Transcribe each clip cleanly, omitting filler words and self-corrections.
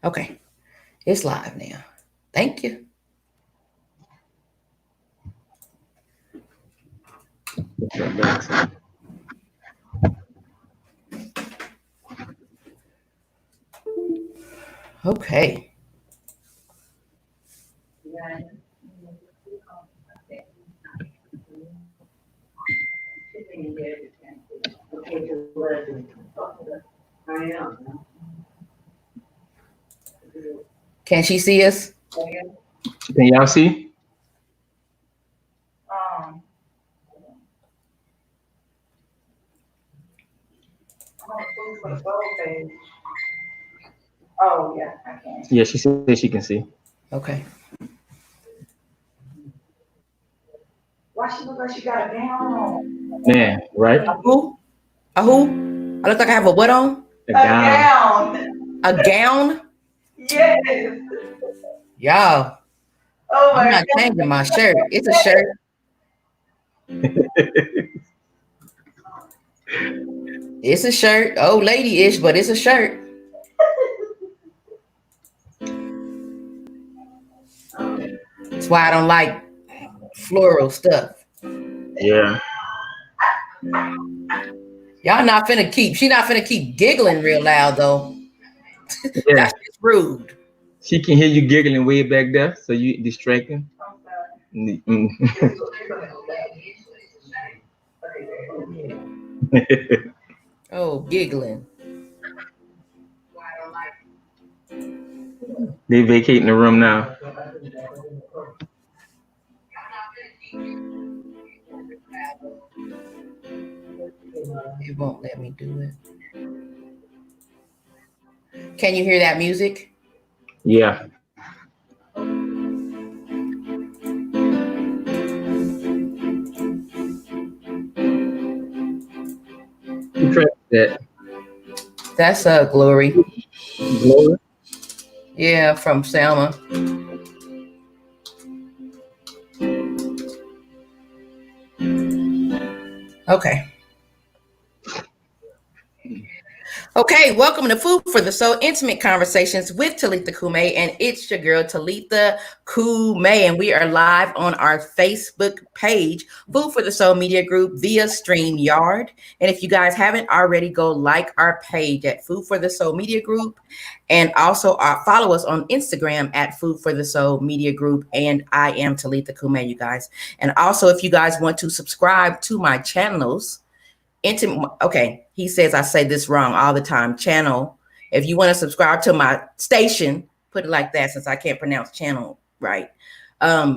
Okay, it's live now. Thank you. Okay. Can she see us? Can y'all see? Yeah, she said she can see. Okay. Man, right? A who? A who? I look like I have a what on? A gown. A gown? Y'all, I'm not changing my shirt. It's a shirt. It's a shirt. Old lady-ish, but it's a shirt. That's why I don't like floral stuff. Yeah. Y'all not finna keep. She not finna keep giggling real loud though. Yeah. That's just rude. She can hear you giggling way back there, so you distracting. Mm. Oh, giggling. They vacating the room now. It won't let me do it. Can you hear that music? Yeah. Who track that? That's Glory. Glory. Yeah, from Selma. Okay. Okay, welcome to Food for the Soul Intimate Conversations with Talitha Kume, and it's your girl Talitha Kume, and we are live on our Facebook page, Food for the Soul Media Group via StreamYard. And if you guys haven't already, go like our page at Food for the Soul Media Group, and also follow us on Instagram at Food for the Soul Media Group, and I am Talitha Kume, you guys. And also, if you guys want to subscribe to my channels, okay, he says I say this wrong all the time. Channel. If you want to subscribe to my station, put it like that since I can't pronounce channel right.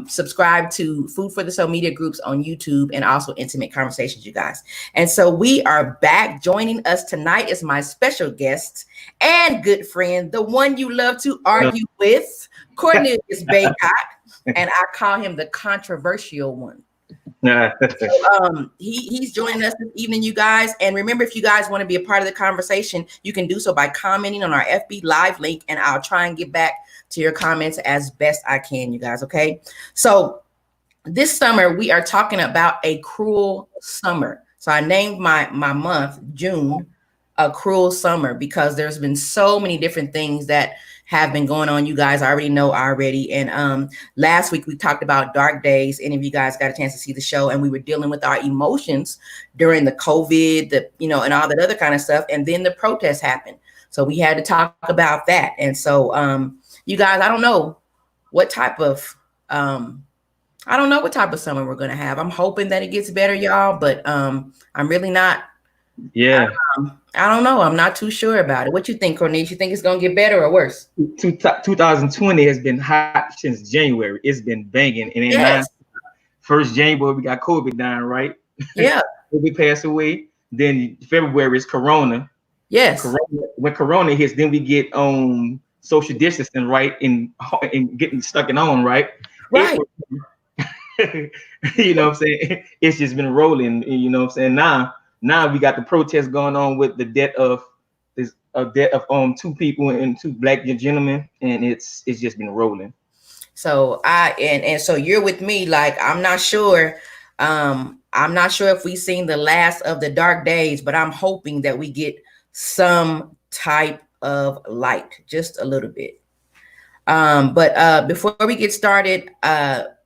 Subscribe to Food for the Soul Media Groups on YouTube and also Intimate Conversations, you guys. And so we are back. Joining us tonight is my special guest and good friend, the one you love to argue with, Cornelius Bacot, and I call him the controversial one. He's joining us this evening, you guys. And remember, if you guys want to be a part of the conversation, you can do so by commenting on our FB live link, and I'll try and get back to your comments as best I can, you guys. Okay. So this summer we are talking about a cruel summer. So I named my month June a cruel summer because there's been so many different things that have been going on. You guys already know already. And last week we talked about dark days. Any of you guys got a chance to see the show, and we were dealing with our emotions during the COVID, and all that other kind of stuff. And then the protests happened. So we had to talk about that. And so you guys, I don't know what type of summer we're gonna have. I'm hoping that it gets better, y'all, but I'm really not. Yeah. I don't know. I'm not too sure about it. What you think, Cornelius? You think it's gonna get better or worse? 2020 has been hot since January. It's been banging, and then first January we got COVID down, right? Yeah. We passed away. Then February is Corona. Yes. When Corona hits, then we get social distancing, right, and getting stuck in on, right. Right. You know what I'm saying? It's just been rolling. You know what I'm saying? Now we got the protest going on with the death of two people and two black gentlemen, and it's just been rolling. So so you're with me. Like I'm not sure if we've seen the last of the dark days, but I'm hoping that we get some type of light, just a little bit. But before we get started,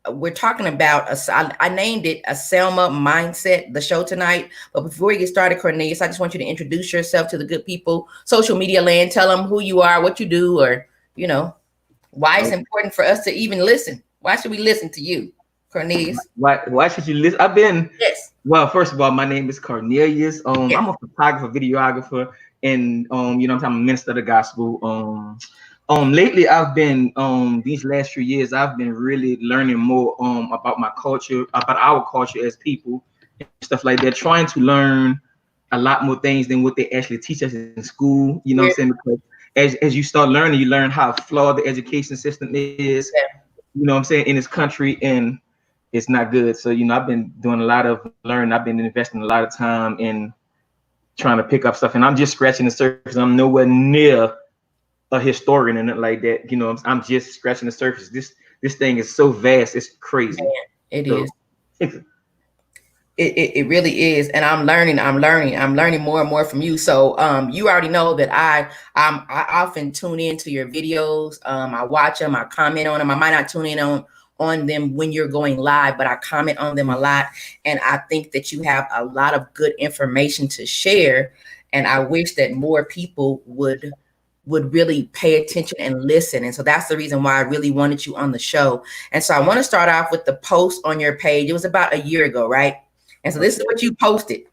we're talking about I named it a Selma mindset, the show tonight. But before we get started, Cornelius, I just want you to introduce yourself to the good people, social media land. Tell them who you are, what you do, or why it's important for us to even listen. Why should we listen to you, Cornelius? Why should you listen? I've been Yes. Well, first of all, my name is Cornelius. Yes. I'm a photographer, videographer, and I'm a minister of the gospel. Lately I've been these last few years I've been really learning more about my culture, about our culture as people, and stuff like that, trying to learn a lot more things than what they actually teach us in school. You know what I'm saying? Because as you start learning, you learn how flawed the education system is, you know what I'm saying, in this country, and it's not good. So, I've been doing a lot of learning. I've been investing a lot of time in trying to pick up stuff, and I'm just scratching the surface. I'm nowhere near a historian and it like that. I'm just scratching the surface. This thing is so vast. It's crazy. Man, it is. It really is, and I'm learning more and more from you. So you already know that I often tune into your videos. I watch them, I comment on them. I might not tune in on them when you're going live, but I comment on them a lot, and I think that you have a lot of good information to share, and I wish that more people would really pay attention and listen. And so that's the reason why I really wanted you on the show. And so I want to start off with the post on your page. It was about a year ago, right? And so this is what you posted.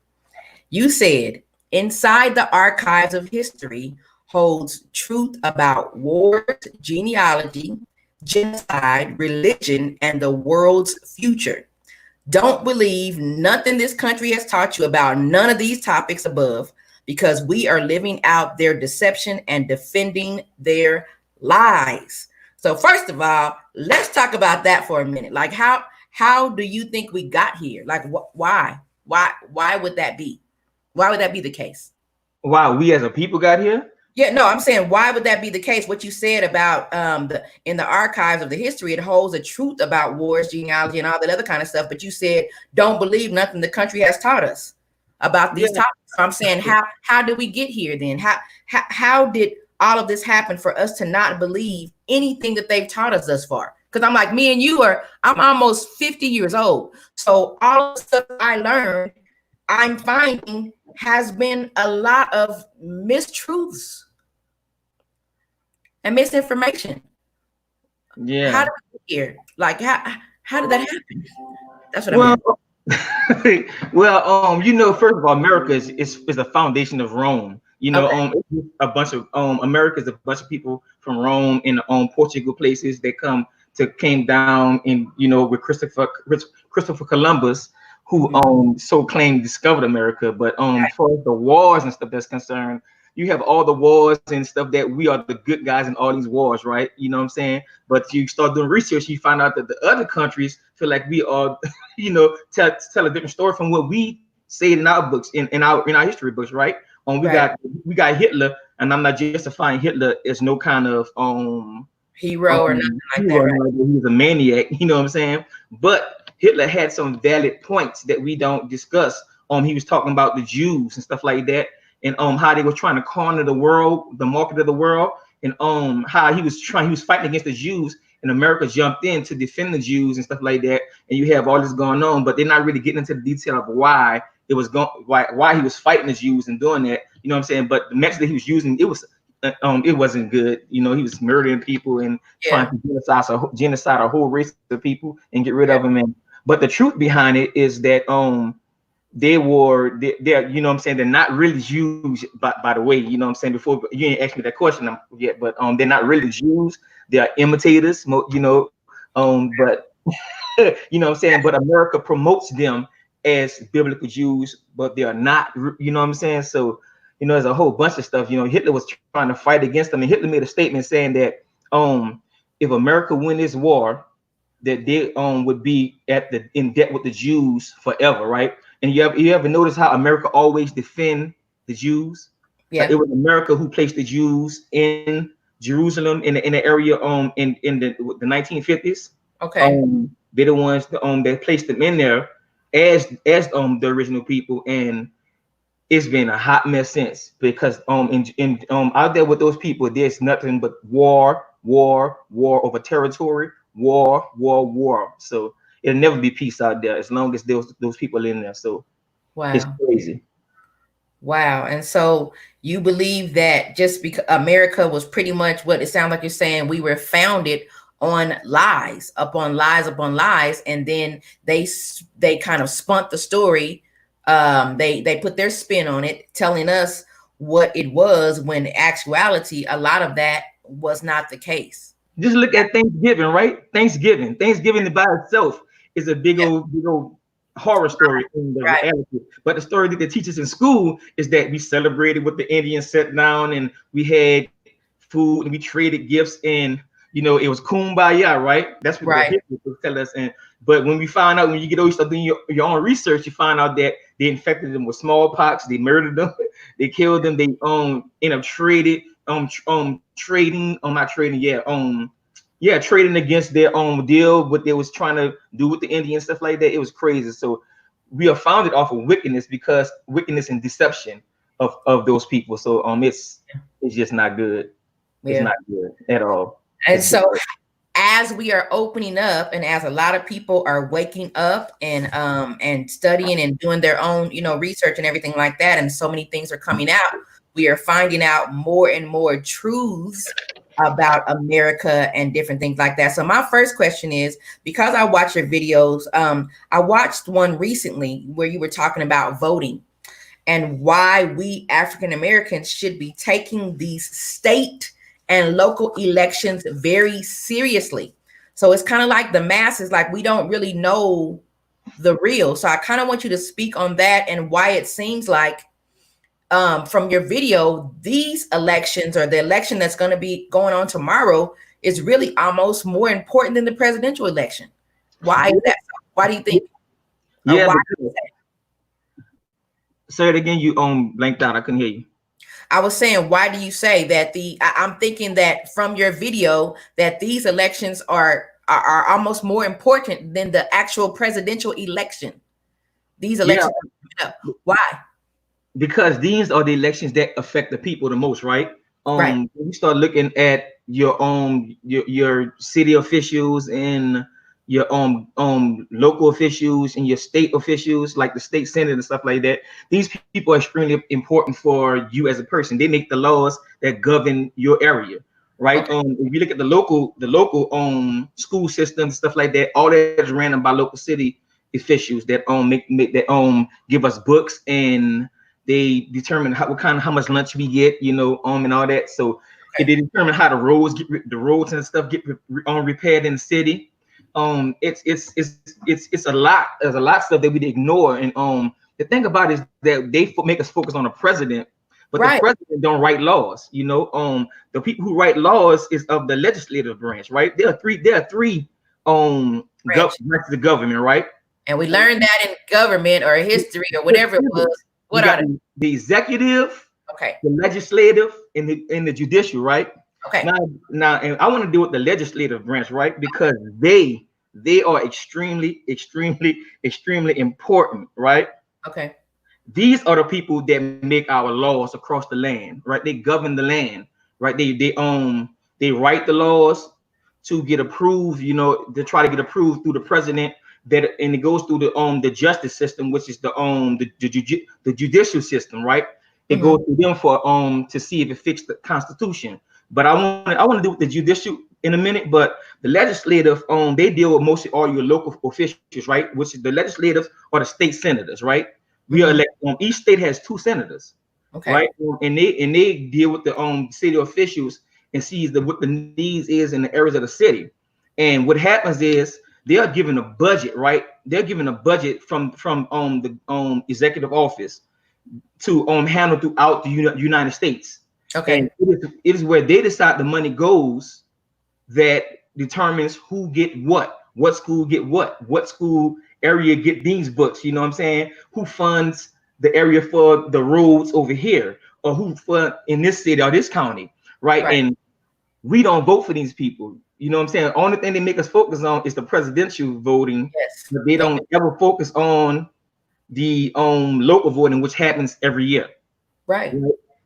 You said, inside the archives of history holds truth about wars, genealogy, genocide, religion, and the world's future. Don't believe nothing this country has taught you about none of these topics above, because we are living out their deception and defending their lies. So first of all, let's talk about that for a minute. Like how do you think we got here? Like why would that be? Why would that be the case? Why we as a people got here? Yeah, no, I'm saying, why would that be the case? What you said about in the archives of the history, it holds a truth about wars, genealogy, and all that other kind of stuff. But you said, don't believe nothing the country has taught us about these topics. So I'm saying, how did we get here then? How did all of this happen for us to not believe anything that they've taught us thus far? Because I'm like, me and you I'm almost 50 years old. So all of the stuff I learned, I'm finding has been a lot of mistruths and misinformation. Yeah. How did we get here? Like, how did that happen? That's what I mean. Well, first of all, America is the foundation of Rome. It's a bunch of America is a bunch of people from Rome and Portugal places that came down in with Christopher Columbus, who so claimed discovered America. But as far as the wars and stuff that's concerned, you have all the wars and stuff that we are the good guys in all these wars, right? You know what I'm saying? But you start doing research, you find out that the other countries feel like we are, tell a different story from what we say in our books, in our history books, right? We got Hitler, and I'm not justifying Hitler as no kind of hero or nothing like that. Right? He was a maniac, you know what I'm saying? But Hitler had some valid points that we don't discuss. He was talking about the Jews and stuff like that, and how they were trying to corner the world, the market of the world, and how he was fighting against the Jews, and America jumped in to defend the Jews and stuff like that. And you have all this going on, but they're not really getting into the detail of why it was why he was fighting the Jews and doing that. You know what I'm saying? But the method that he was using, it wasn't good. He was murdering people and trying to genocide a whole race of people and get rid of them. But the truth behind it is that they're you know what I'm saying, they're not really Jews, by the way, you know what I'm saying, before you didn't ask me that question yet, but they're not really Jews, they are imitators, but you know what I'm saying, but America promotes them as biblical Jews, but they are not, you know what I'm saying. So there's a whole bunch of stuff. Hitler was trying to fight against them, and Hitler made a statement saying that if America win this war, that they would be in debt with the Jews forever, right? And you ever notice how America always defend the Jews? Yeah. Like, it was America who placed the Jews in Jerusalem in the area in the 1950s. Okay. They're the ones that placed them in there as the original people, and it's been a hot mess since, because in out there with those people, there's nothing but war, war, war over territory, war, war, war. So it'll never be peace out there as long as those people in there. So it's Wow. crazy. Wow. And so you believe that just because America was pretty much what it sounds like you're saying, we were founded on lies upon lies upon lies, and then they kind of spunt the story. They put their spin on it, telling us what it was, when actuality a lot of that was not the case. Just look at Thanksgiving, right? Thanksgiving by itself is a big old horror story in the Right. reality. But the story that they teach us in school is that we celebrated with the Indians, sat down and we had food and we traded gifts, and it was kumbaya, right? That's what the Right. history will tell us. And but when we find out, when you get all you start doing your own research, you find out that they infected them with smallpox, they murdered them, they killed them, they end up trading, not trading, yeah, trading against their own deal, what they was trying to do with the Indian stuff like that. It was crazy. So we are founded off of wickedness, because wickedness and deception of those people. So it's just not good. It's Yeah. not good at all. And It's so bad. as we are opening up, and as a lot of people are waking up and studying and doing their own research and everything like that, and so many things are coming out, we are finding out more and more truths about America and different things like that. So my first question is, because I watch your videos, I watched one recently where you were talking about voting and why we African Americans should be taking these state and local elections very seriously. So it's kind of like the masses, like we don't really know the real. So I kind of want you to speak on that and why it seems like from your video, these elections, or the election that's going to be going on tomorrow, is really almost more important than the presidential election. Why is that so? Why do you think? Or Yeah, why? because say it again. You blanked out. I couldn't hear you. I was saying, why do you say that I'm thinking that from your video that these elections are almost more important than the actual presidential election. These Yeah, elections are coming up. Why? because these are the elections that affect the people the most, right? Right. When you start looking at your city officials and your local officials and your state officials, like the state senate and stuff like that. These people are extremely important for you as a person. They make the laws that govern your area, right? Okay. If you look at the local school systems, stuff like that, all that is ran by local city officials that make that give us books, and they determine how much lunch we get, and all that. So it Okay. they determine how the roads and stuff get repaired in the city. It's a lot. There's a lot of stuff that we ignore, and the thing about it is that they make us focus on the president, but the Right. president don't write laws. The people who write laws is of the legislative branch, right? There are three Branch. branches of government, right? And we learned that in government or history or whatever it was. You What are got they? the executive, Okay. the legislative, and the judicial, right? Okay. Now, and I want to deal with the legislative branch, right? Because they are extremely important, right? Okay. These are the people that make our laws across the land, right? They govern the land, right? They write the laws to get approved, to try to get approved through the president. And it goes through the justice system, which is the judicial system, right? It Hmm. goes through them for to see if it fits the Constitution. But I want to do with the judicial in a minute. But the legislative, they deal with mostly all your local officials, right? Which is the legislators or the state senators, right? We are Hmm. elect, each state has two senators, Okay. right? And they deal with the city officials and sees what the needs is in the areas of the city. And what happens is they are given a budget, right? They're given a budget from the executive office to handle throughout the United States. And Okay. it is where they decide the money goes that determines who get what school get what school area get these books. You know what I'm saying? Who funds the area for the roads over here, or who fund in this city or this county, right? Right. And we don't vote for these people. You know what I'm saying? The only thing they make us focus on is the presidential voting, Yes. but they Yes. don't ever focus on the local voting, which happens every year. Right.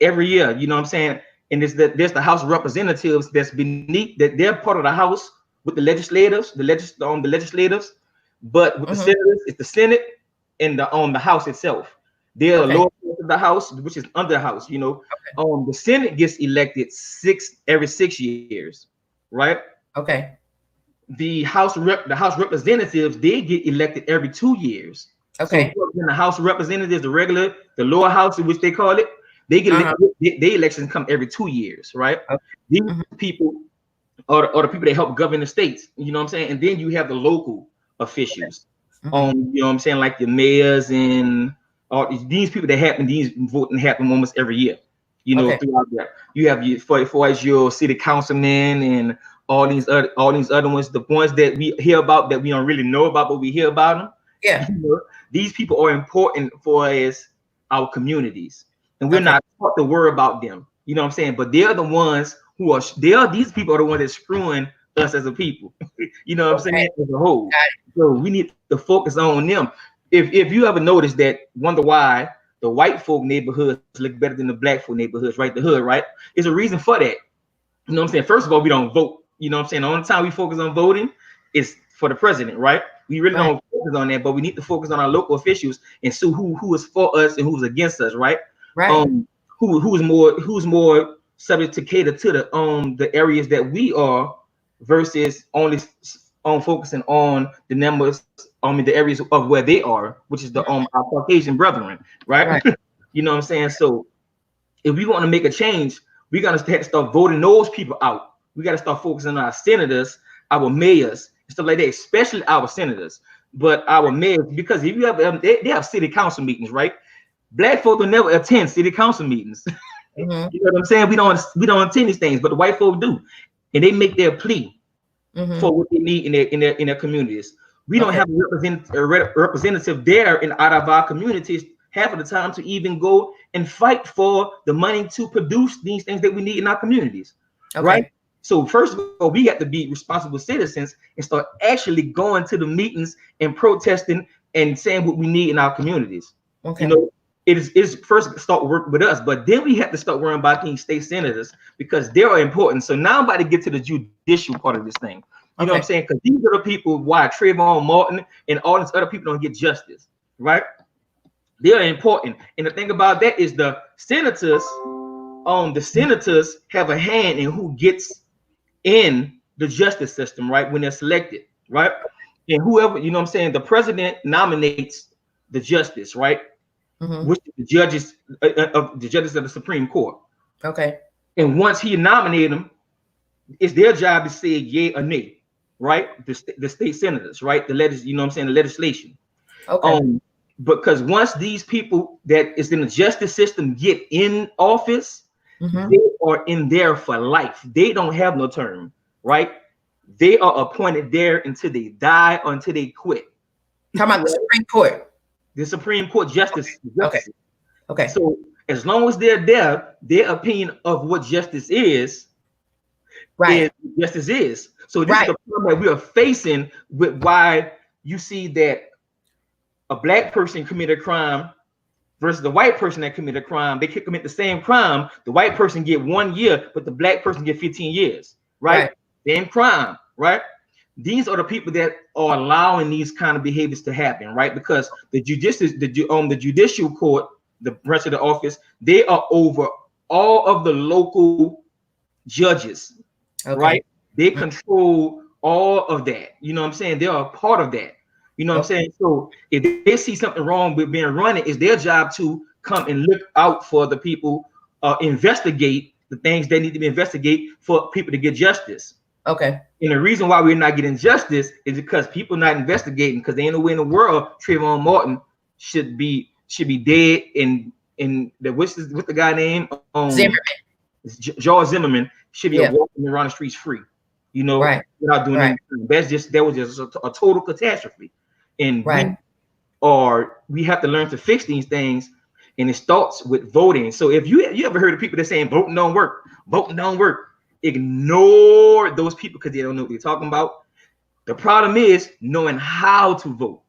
Every year, you know what I'm saying? And there's the House of Representatives that's beneath that, they're part of the House with the legislators, the legislators, but with the Mm-hmm. senators, it's the Senate and the House itself. They're the Okay. lower court of the House, which is under the House, you know. The Senate gets elected every 6 years, right? Okay. The House Representatives, they get elected every 2 years. So Okay. in the House of Representatives, the lower house, in which they call it, they get Uh-huh. they elections come every 2 years, right? Okay. These Mm-hmm. people are the people that help govern the states, you know what I'm saying? And then you have the local officials, Mm-hmm. you know what I'm saying, like the mayors and all these people that happen, these voting happen almost every year, you know, Okay. throughout that. You have for as your city councilmen and all these other ones, the ones that we hear about that we don't really know about, but we hear about them. Yeah. You know, these people are important for as our communities, and we're Okay. not taught to worry about them. You know what I'm saying? But they're the ones who are. These people are the ones that screwing us as a people. You know what I'm Okay. saying? As a whole. Got So we need to focus on them. If you ever notice that, wonder why the white folk neighborhoods look better than the black folk neighborhoods, right? The hood, right? There's a reason for that. You know what I'm saying? First of all, we don't vote. You know what I'm saying? The only time we focus on voting is for the president, right? We really right. don't focus on that, but we need to focus on our local officials and see who is for us and who's against us, right? Right. Um, who's more subject to cater to the areas that we are versus only on focusing on the numbers, the areas of where they are, which is the our Caucasian brethren, right? Right. You know what I'm saying? So if we want to make a change, we got to start voting those people out. We got to start focusing on our senators, our mayors, and stuff like that, especially our senators. But our mayors, because if you have they have city council meetings, right? Black folk will never attend city council meetings. Mm-hmm. You know what I'm saying? We don't attend these things, but the white folk do, and they make their plea Mm-hmm. for what they need in their communities. We don't Okay. have a representative there in out of our communities half of the time to even go and fight for the money to produce these things that we need in our communities, right? Okay. So first of all, we got to be responsible citizens and start actually going to the meetings and protesting and saying what we need in our communities. You Okay. know, it is first start working with us, but then we have to start worrying about these state senators because they are important. So now I'm about to get to the judicial part of this thing. You know what I'm Okay. saying? Because these are the people why Trayvon Martin and all these other people don't get justice, right? They're important. And the thing about that is the senators have a hand in who gets in the justice system, right? When they're selected, right? And whoever, you know what I'm saying, the president nominates the justice, right? Mm-hmm. Which is the judges of the Supreme Court. Okay. And once he nominated them, it's their job to say yay or nay, right? The state senators, right? You know what I'm saying, the legislation. Okay. Um, because once these people that is in the justice system get in office, Mm-hmm. they are in there for life. They don't have no term, right? They are appointed there until they die or until they quit. Talking about the Right? Supreme Court. The Supreme Court Okay. justices. Okay. So as long as they're there, their opinion of what justice is Right. justice is. So this is Right. the problem that we are facing with why you see that a black person committed a crime versus the white person that committed a crime. They could commit the same crime. The white person get 1 year, but the black person get 15 years, right? Right. Same crime, right? These are the people that are allowing these kind of behaviors to happen, right? Because the judicial court, the branch of the office, they are over all of the local judges, right? Okay. They Mm. control all of that. You know what I'm saying? They are a part of that. You know what I'm Okay. saying? So if they see something wrong with being running, it's their job to come and look out for the people, investigate the things they need to be investigate for people to get justice. Okay. And the reason why we're not getting justice is because people not investigating because there ain't no way in the world Trayvon Martin should be dead and what's the guy name Zimmerman. George Zimmerman should be Yeah. walking around the streets free, Right. without doing Right. anything. That was just a total catastrophe, and Right. we have to learn to fix these things, and it starts with voting. So if you ever heard of people that saying voting don't work, ignore those people because they don't know what they're talking about. The problem is knowing how to vote.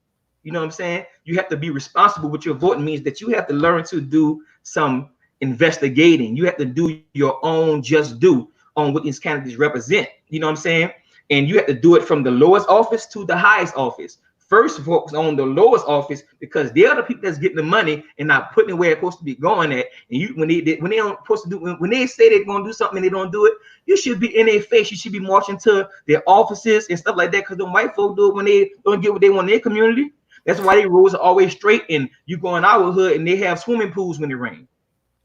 You know what I'm saying? You have to be responsible with your voting means that you have to learn to do some investigating. You have to do your own just do on what these candidates represent. You know what I'm saying? And you have to do it from the lowest office to the highest office. First, focus on the lowest office because they're the people that's getting the money and not putting it where it's supposed to be going at. And you, when they don't supposed to do, when they say they're going to do something and they don't do it, you should be in their face. You should be marching to their offices and stuff like that because the white folk do it when they don't get what they want in their community. That's why they roads are always straight. And you go in our hood and they have swimming pools when it rains.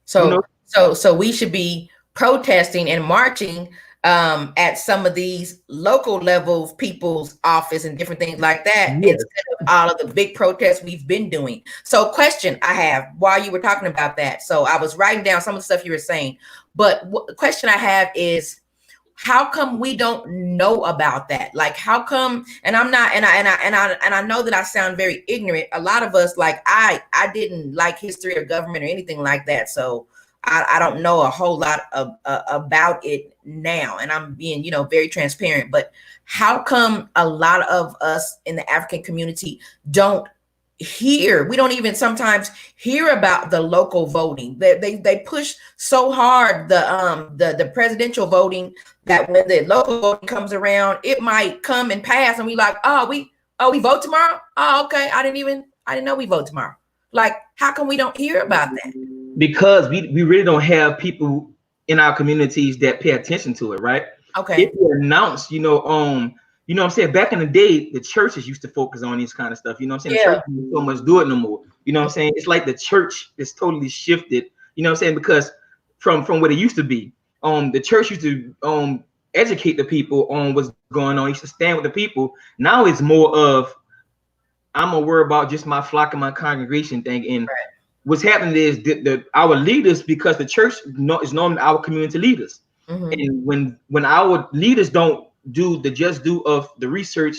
So, you know? so we should be protesting and marching at some of these local level people's office and different things like that, Yes. instead of all of the big protests we've been doing. So, question I have while you were talking about that. So, I was writing down some of the stuff you were saying, but the question I have is, how come we don't know about that? Like, how come? And I'm not, and I know that I sound very ignorant. A lot of us, like I didn't like history or government or anything like that, so I don't know a whole lot of about it now. And I'm being, very transparent. But how come a lot of us in the African community don't hear? We don't even sometimes hear about the local voting. They push so hard the presidential voting that when the local voting comes around, it might come and pass, and we like, we vote tomorrow. Oh, okay. I didn't know we vote tomorrow. Like, how come we don't hear about that? Because we really don't have people in our communities that pay attention to it, right? Okay. If you announce, what I'm saying, back in the day, the churches used to focus on these kind of stuff. You know what I'm saying? Yeah. The church don't so much do it no more. You know what I'm saying? It's like the church is totally shifted. You know what I'm saying? Because from what it used to be, the church used to educate the people on what's going on. Used to stand with the people. Now it's more of, I'm gonna worry about just my flock and my congregation thing. And Right. What's happening is our leaders, because the church is normally our community leaders, and when our leaders don't do the just do of the research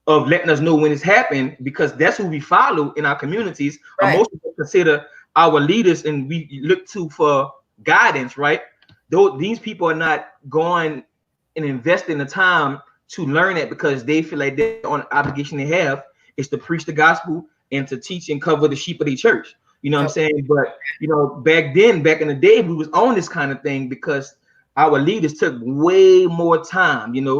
of letting us know when it's happened, because that's who we follow in our communities. Right. Most people consider our leaders and we look to for guidance, right? Though these people are not going and investing the time to learn it because they feel like they're on obligation they have is to preach the gospel and to teach and cover the sheep of the church. You know what I'm saying? But back in the day, we was on this kind of thing because our leaders took way more time, and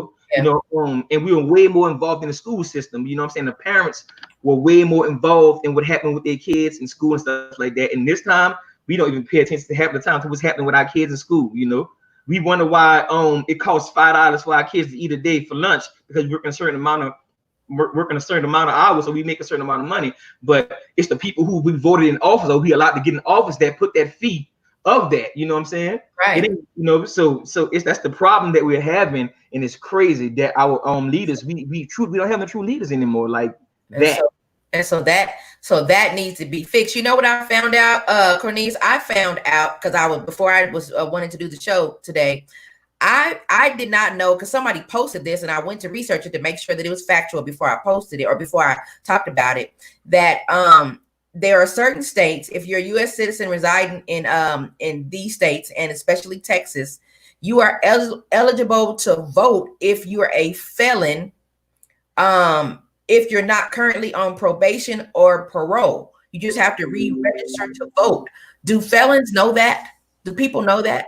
we were way more involved in the school system. You know what I'm saying? The parents were way more involved in what happened with their kids in school and stuff like that. And this time, we don't even pay attention to half the time to what's happening with our kids in school. We wonder why it costs $5 for our kids to eat a day for lunch because we're concerned working a certain amount of hours, so we make a certain amount of money. But it's the people who we voted in office or we allowed to get in office that put that fee of that. You know what I'm saying? Right. So that's the problem that we're having, and it's crazy that our leaders we don't have no true leaders anymore like that. So that needs to be fixed. You know what I found out, Cornelius? I found out because before I was wanting to do the show today. I did not know, because somebody posted this and I went to research it to make sure that it was factual before I posted it or before I talked about it, that there are certain states, if you're a U.S. citizen residing in these states, and especially Texas, you are eligible to vote if you are a felon, if you're not currently on probation or parole. You just have to re-register to vote. Do felons know that? Do people know that?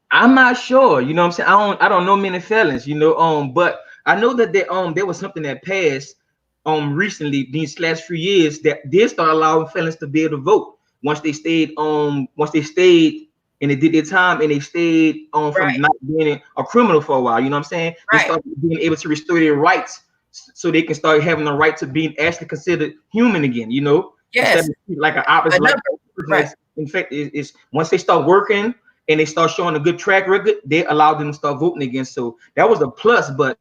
I'm not sure, you know what I'm saying? I don't know many felons, but I know that there was something that passed recently these last few years that did start allowing felons to be able to vote once they stayed and they did their time and they stayed from not being a criminal for a while, you know what I'm saying? They started being able to restore their rights so they can start having the right to being actually considered human again, Yes. Like an opposite, like in fact is once they start working and they start showing a good track record, they allow them to start voting again. So that was a plus, but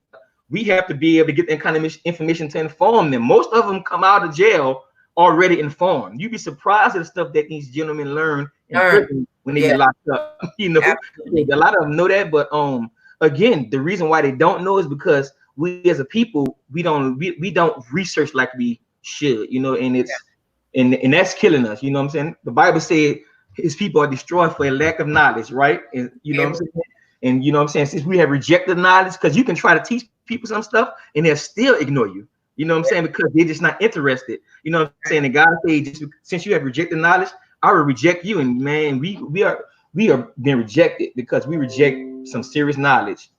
we have to be able to get that kind of information to inform them. Most of them come out of jail already informed. You'd be surprised at the stuff that these gentlemen learn in prison when they get locked up. A lot of them know that, but again, the reason why they don't know is because we as a people, we don't research like we should, and it's and that's killing us. You know what I'm saying? The Bible said his people are destroyed for a lack of knowledge, right? And you know what I'm saying? And since we have rejected knowledge, because you can try to teach people some stuff and they'll still ignore you. You know what I'm saying? Because they're just not interested. You know what I'm saying? And God said, just since you have rejected knowledge, I will reject you. And man, we are being rejected because we reject some serious knowledge.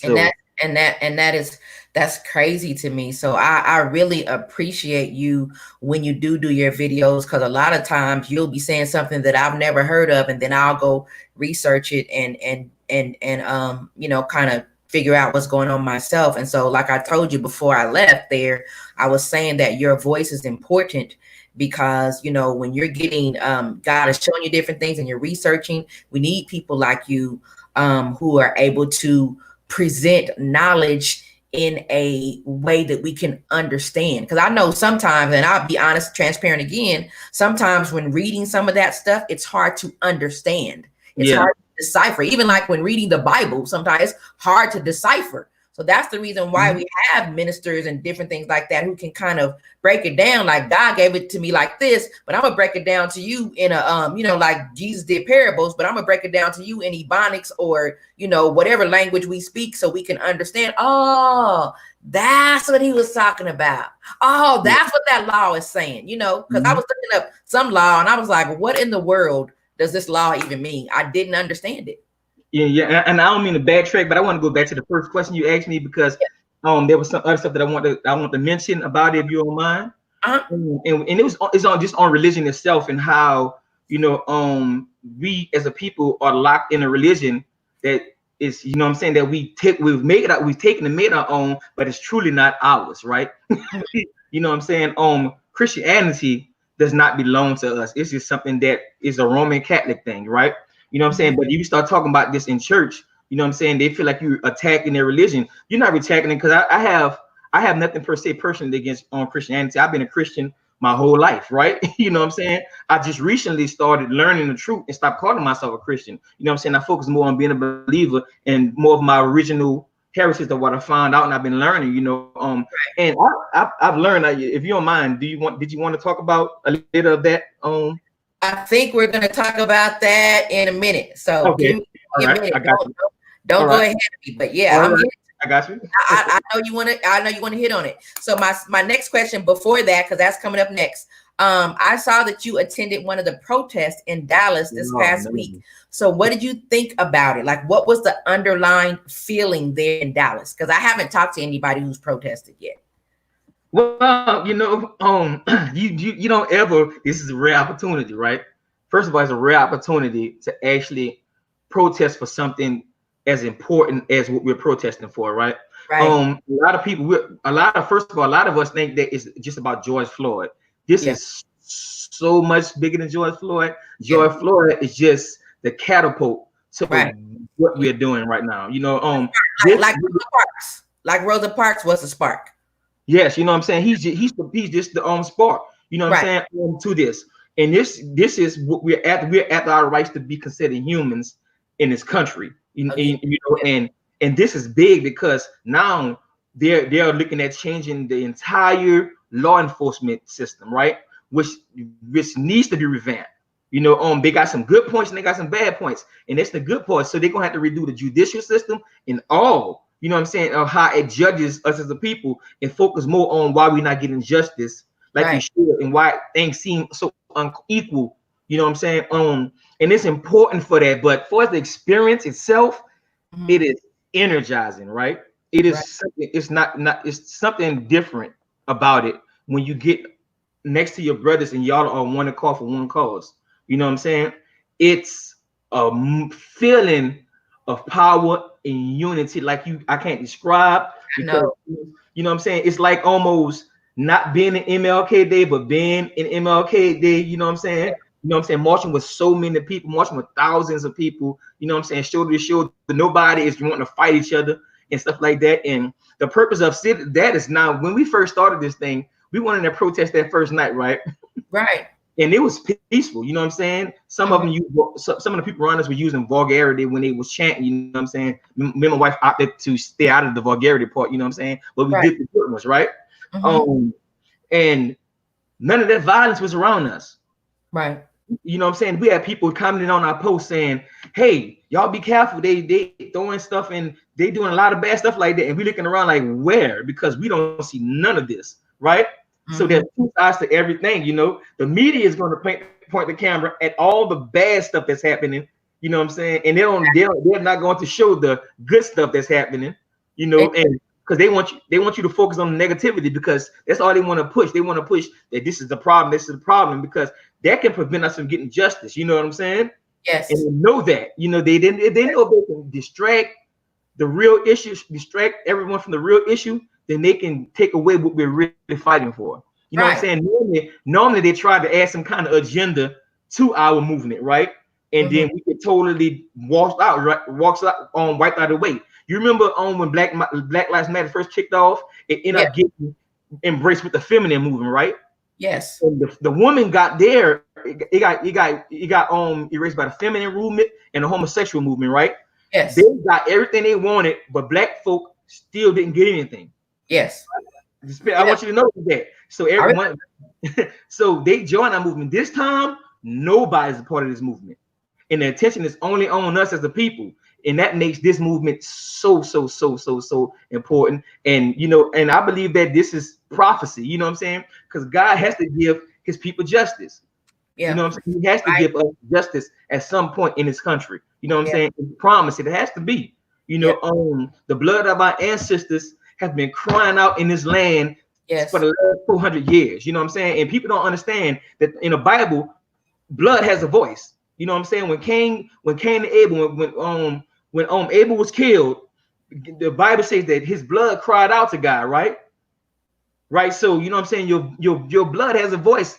and So that is, that's crazy to me. So I really appreciate you when you do your videos, because a lot of times you'll be saying something that I've never heard of, and then I'll go research it and kind of figure out what's going on myself. And so, like I told you before I left there, I was saying that your voice is important, because when you're getting God is showing you different things and you're researching, we need people like you, who are able to present knowledge in a way that we can understand. Because I know sometimes, and I'll be honest, transparent again, sometimes when reading some of that stuff, it's hard to understand. It's yeah. hard to decipher. Even like when reading the Bible, sometimes it's hard to decipher. So that's the reason why we have ministers and different things like that who can kind of break it down. Like, God gave it to me like this, but I'm gonna break it down to you in a like Jesus did parables, but I'm gonna break it down to you in Ebonics, or whatever language we speak, so we can understand. Oh, that's what he was talking about. Oh, that's what that law is saying. Because I was looking up some law and I was like, what in the world does this law even mean? I didn't understand it. Yeah, and I don't mean to backtrack, but I want to go back to the first question you asked me, because there was some other stuff that I want to mention about it, if you don't mind. Uh-huh. And it's on just on religion itself, and how we as a people are locked in a religion that is, what I'm saying, that we've taken and made our own, but it's truly not ours, right? You know what I'm saying? Christianity does not belong to us. It's just something that is a Roman Catholic thing, right? You know what I'm saying? But you start talking about this in church, you know what I'm saying? They feel like you're attacking their religion. You're not attacking it, because I have nothing per se personally against Christianity. I've been a Christian my whole life, right? You know what I'm saying? I just recently started learning the truth and stopped calling myself a Christian. You know what I'm saying? I focus more on being a believer and more of my original heritage of what I found out and I've been learning, and I've learned. If you don't mind, did you want to talk about a little of that? I think we're going to talk about that in a minute. So Okay. give me All a right. minute. I got you. Don't All go right. ahead of me. But yeah, All I'm right. here. I got you. I know you want to. I know you want to hit on it. So my next question before that, because that's coming up next. I saw that you attended one of the protests in Dallas this past week. So what did you think about it? Like, what was the underlying feeling there in Dallas? Because I haven't talked to anybody who's protested yet. Well, you don't ever. This is a rare opportunity, right? First of all, it's a rare opportunity to actually protest for something as important as what we're protesting for, right? Right. A lot of people, first of all, a lot of us think that it's just about George Floyd. This Yeah. is so much bigger than George Floyd. Yeah. George Floyd is just the catapult to Right. what we're doing right now. Like Rosa Parks. Like Rosa Parks was a spark. Yes, you know what I'm saying. He's just the spark. You know what Right. I'm saying, to this. And this is what we're at. We're at our rights to be considered humans in this country. Again. And this is big, because now they're looking at changing the entire law enforcement system, right? Which needs to be revamped. They got some good points and they got some bad points, and that's the good part. So they're gonna have to redo the judicial system and all. You know what I'm saying? Of how it judges us as a people, and focus more on why we're not getting justice like we should, and why things seem so unequal. You know what I'm saying? And it's important for that. But for the experience itself, it is energizing, right? It is something. It's not. It's something different about it when you get next to your brothers and y'all are on one accord for one cause. You know what I'm saying? It's a feeling of power and unity like I can't describe, because you know what I'm saying? It's like almost not being an MLK Day, but being an MLK Day. You know what I'm saying? You know what I'm saying? Marching with so many people, marching with thousands of people. You know what I'm saying? Shoulder to shoulder. Nobody is wanting to fight each other and stuff like that. And the purpose of that is, now, when we first started this thing, we wanted to protest that first night, right? Right. And it was peaceful. You know what I'm saying? Some of them, some of the people around us were using vulgarity when they was chanting. You know what I'm saying? Me and my wife opted to stay out of the vulgarity part. You know what I'm saying? But we did the good ones, right? And none of that violence was around us. Right. You know what I'm saying? We had people commenting on our post saying, "Hey, y'all be careful. They throwing stuff and they doing a lot of bad stuff like that." And we looking around like, where? Because we don't see none of this, right? So there's two sides to everything. You know, the media is going to point the camera at all the bad stuff that's happening. You know what I'm saying? And they're not going to show the good stuff that's happening. You know, and because they want you to focus on the negativity because that's all they want to push. They want to push that this is the problem. This is the problem because that can prevent us from getting justice. You know what I'm saying? Yes. And they know that. You know, they know they can distract the real issue, distract everyone from the real issue, then they can take away what we're really fighting for. You know what I'm saying? Normally they try to add some kind of agenda to our movement, right? And then we get totally wiped out of the way. You remember when Black Lives Matter first kicked off, it ended up getting embraced with the feminine movement, right? Yes. And the woman got there, it got erased by the feminine movement and the homosexual movement, right? Yes. They got everything they wanted, but black folk still didn't get anything. Yes. I want you to know that. So everyone, so they joined our movement. This time, nobody's a part of this movement. And the attention is only on us as the people. And that makes this movement so important. And you know, and I believe that this is prophecy, you know what I'm saying? Because God has to give his people justice. You know what I'm saying? He has to give us justice at some point in this country. You know what I'm saying? He promised it has to be. You know, the blood of our ancestors have been crying out in this land for the last 400 years. You know what I'm saying? And people don't understand that in the Bible, blood has a voice. You know what I'm saying? When Cain and Abel, when Abel was killed, the Bible says that his blood cried out to God, right? Right. So you know what I'm saying? Your blood has a voice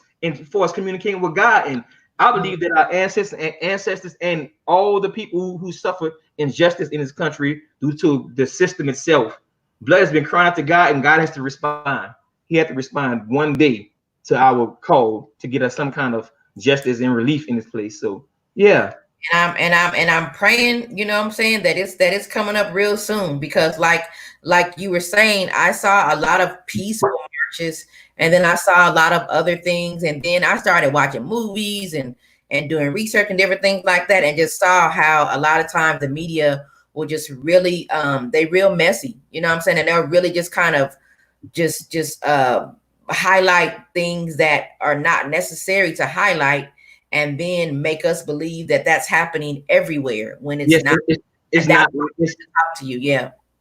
for us communicating with God. And I believe that our ancestors and all the people who suffer injustice in this country due to the system itself, blood has been crying out to God, and God has to respond. He had to respond one day to our call to get us some kind of justice and relief in this place. So yeah. And I'm praying, you know what I'm saying, that it's coming up real soon, because like you were saying, I saw a lot of peaceful marches, and then I saw a lot of other things, and then I started watching movies and doing research and different things like that, and just saw how a lot of times the media will just really they real messy, you know what I'm saying, and they'll really just kind of just highlight things that are not necessary to highlight, and then make us believe that that's happening everywhere when it's not. It's not. It's talk to you,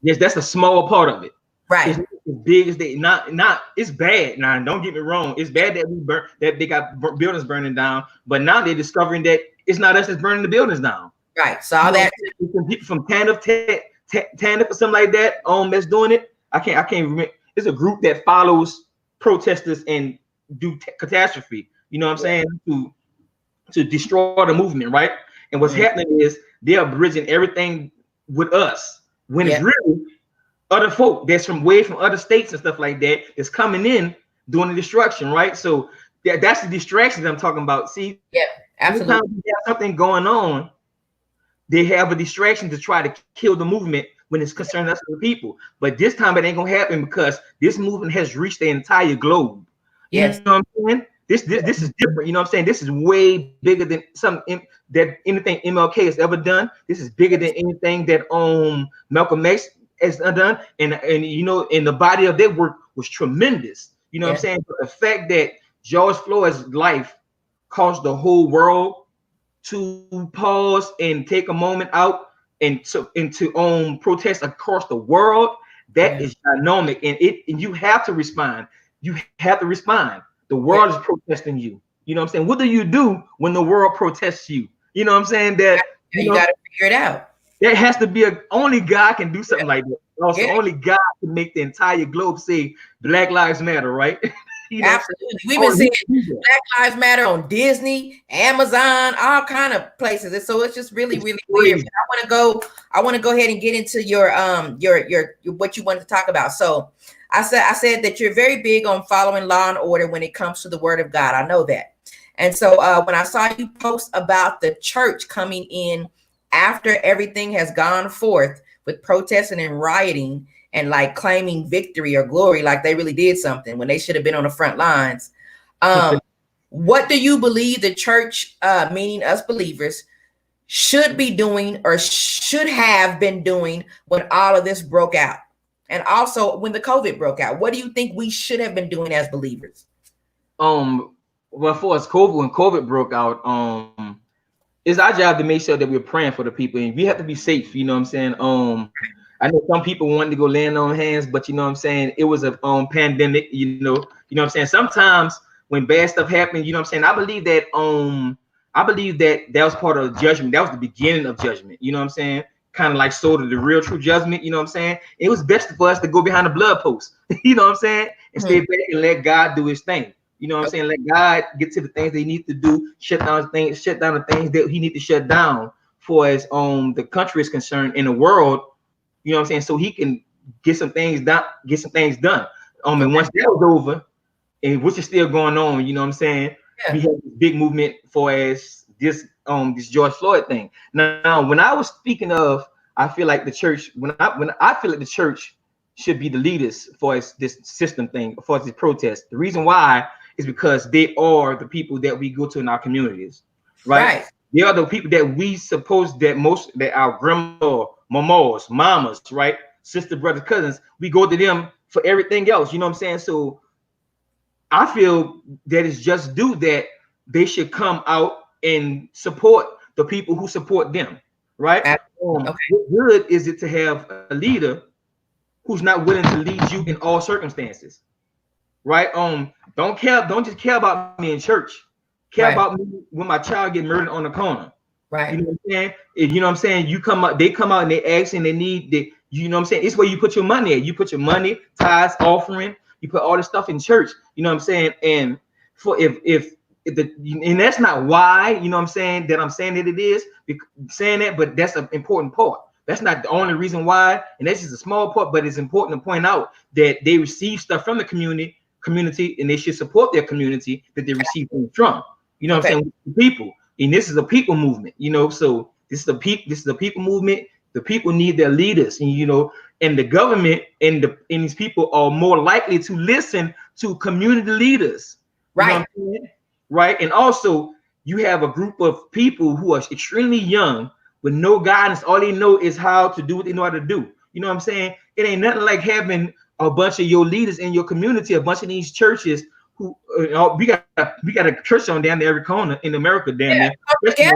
Yes, that's a small part of it. Right. It's as big as they not. It's bad. Now, don't get me wrong. It's bad that that they got buildings burning down. But now they're discovering that it's not us that's burning the buildings down. Right. So all that people from TANF or something like that. That's doing it. I can't remember. It's a group that follows protesters and do catastrophe. You know what I'm saying? To destroy the movement, right? And what's happening is they're bridging everything with us when it's really other folk that's from other states and stuff like that is coming in doing the destruction, right? So that's the distractions I'm talking about. See, absolutely. Every time you have something going on, they have a distraction to try to kill the movement when it's concerning us as the people. But this time it ain't gonna happen because this movement has reached the entire globe. You know what I'm saying? This is different. You know what I'm saying? This is way bigger than that anything MLK has ever done. This is bigger than anything that Malcolm X has done. And you know, and the body of their work was tremendous. You know what I'm saying? But the fact that George Floyd's life caused the whole world to pause and take a moment out and to protest across the world, that is dynamic. And you have to respond. You have to respond. The world is protesting you. You know what I'm saying? What do you do when the world protests you? You know what I'm saying? That you got to figure it out. There has to be only God can do something like that. Also, only God can make the entire globe say Black Lives Matter, right? You know, absolutely. We've been seeing Black Lives Matter on Disney, Amazon, all kind of places. And so it's just really, really weird. I want to go ahead and get into your what you wanted to talk about. So I said that you're very big on following law and order when it comes to the word of God. I know that. And so when I saw you post about the church coming in after everything has gone forth with protesting and rioting and like claiming victory or glory, like they really did something when they should have been on the front lines. What do you believe the church, meaning us believers, should be doing or should have been doing when all of this broke out? And also when the COVID broke out, what do you think we should have been doing as believers? Well, for us, when COVID broke out, it's our job to make sure that we're praying for the people, and we have to be safe. You know what I'm saying? I know some people wanted to go land on hands, but you know what I'm saying, it was a pandemic. You know what I'm saying. Sometimes when bad stuff happened, you know what I'm saying. I believe that that was part of the judgment. That was the beginning of judgment. You know what I'm saying? Kind of like sort of the real true judgment. You know what I'm saying? It was best for us to go behind the blood post. You know what I'm saying? And stay back and let God do His thing. You know what I'm saying? Let God get to the things they need to do, shut down the things that He need to shut down for as the country is concerned in the world. You know what I'm saying? So He can get some things done. And once that was over, and which is still going on, you know what I'm saying? Yeah. We have this big movement for as this George Floyd thing. Now, when I was speaking of, I feel like the church, when I feel like the church should be the leaders for this system thing, for this protest. The reason why is because they are the people that we go to in our communities, right? They are the people that we suppose that our grandma, mamas, right? Sister, brothers, cousins, we go to them for everything else. You know what I'm saying? So I feel that it's just due that they should come out and support the people who support them, right? What good is it to have a leader who's not willing to lead you in all circumstances, right? Don't just care about me in church. Care about me when my child get murdered on the corner. Right. You know what I'm saying? You know what I'm saying? They come out and they ask and they need you know what I'm saying? It's where you put your money at. You put your money, tithes, offering, you put all this stuff in church. You know what I'm saying? And for and that's not why, you know what I'm saying, that I'm saying that it is saying that, but that's an important part. That's not the only reason why, and that's just a small part, but it's important to point out that they receive stuff from the community, and they should support their community that they receive things from. You know what I'm saying? People, and this is a people movement. You know, so this is a people movement. The people need their leaders, and you know, and the government and these people are more likely to listen to community leaders. Right. You know right. And also, you have a group of people who are extremely young with no guidance. All they know is how to do what they know how to do. You know what I'm saying? It ain't nothing like having a bunch of your leaders in your community, a bunch of these churches who we got a church on down there every corner in America, damn near. Yeah.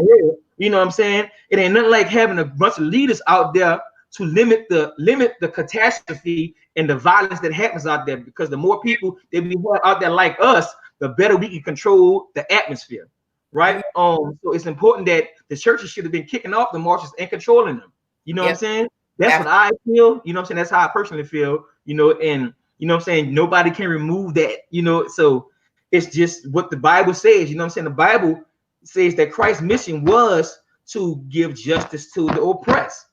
You know what I'm saying? It ain't nothing like having a bunch of leaders out there to limit the catastrophe and the violence that happens out there, because the more people that we have out there like us, the better we can control the atmosphere. Right. So it's important that the churches should have been kicking off the marches and controlling them. You know what I'm saying? That's what I feel. You know what I'm saying? That's how I personally feel, you know, and you know what I'm saying? Nobody can remove that, you know. So it's just what the Bible says. You know what I'm saying? The Bible says that Christ's mission was to give justice to the oppressed.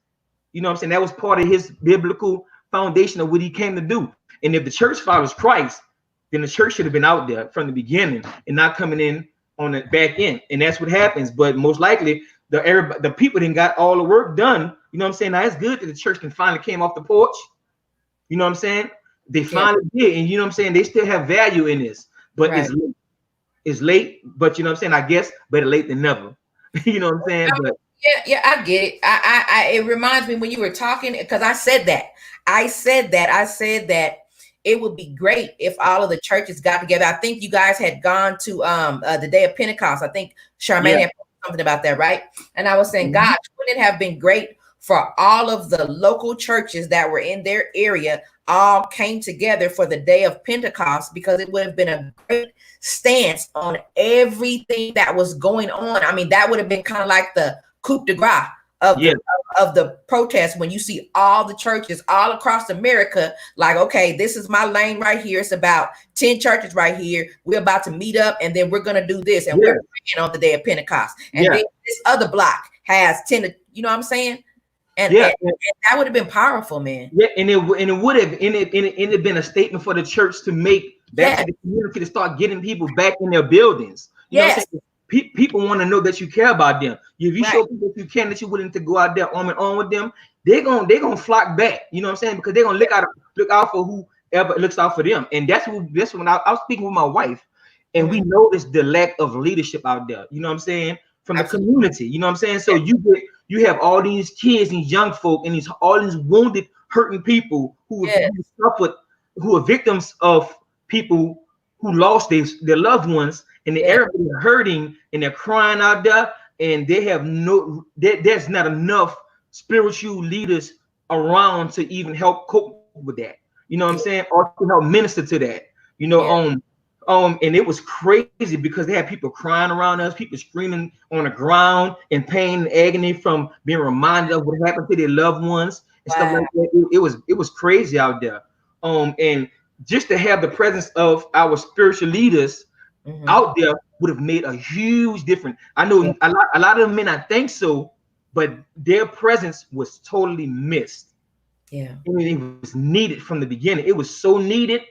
You know what I'm saying? That was part of his biblical foundation of what he came to do. And if the church follows Christ, then the church should have been out there from the beginning and not coming in on the back end. And that's what happens. But most likely the people didn't got all the work done. You know what I'm saying? Now it's good that the church can finally came off the porch. You know what I'm saying? They finally did. And you know what I'm saying? They still have value in this. But it's late. But you know what I'm saying? I guess better late than never. You know what I'm saying? But yeah, I get it. I it reminds me when you were talking, because I said that it would be great if all of the churches got together. I think you guys had gone to the day of Pentecost. I think Charmaine had something about that, right? And I was saying, God, wouldn't it have been great for all of the local churches that were in their area all came together for the day of Pentecost, because it would have been a great stance on everything that was going on. I mean, that would have been kind of like the coup de grace of the protest, when you see all the churches all across America, like, okay, this is my lane right here. It's about 10 churches right here. We're about to meet up, and then we're going to do this. And we're praying on the day of Pentecost. And then this other block has 10, you know what I'm saying? And that would have been powerful, man. Yeah, and it would have been a statement for the church to make back to the community, to start getting people back in their buildings. You know what I'm saying? People want to know that you care about them. If you show people that you can, that you're willing to go out there arm in arm with them, they're gonna flock back. You know what I'm saying? Because they're gonna look out for whoever looks out for them. And that's when I was speaking with my wife, And we noticed the lack of leadership out there, you know what I'm saying, from the Absolutely. community, you know what I'm saying. So you have all these kids, these young folk, and all these wounded, hurting people who suffered, who are victims of people who lost their loved ones, and everybody are hurting and they're crying out there, and they have there's not enough spiritual leaders around to even help cope with that, you know what I'm saying, or to help minister to that, you know. And it was crazy because they had people crying around us, people screaming on the ground in pain and agony from being reminded of what happened to their loved ones and stuff like that. It was crazy out there. And just to have the presence of our spiritual leaders out there would have made a huge difference. I know a lot of them may not think so, but their presence was totally missed. Yeah. I mean, it was needed from the beginning. It was so needed.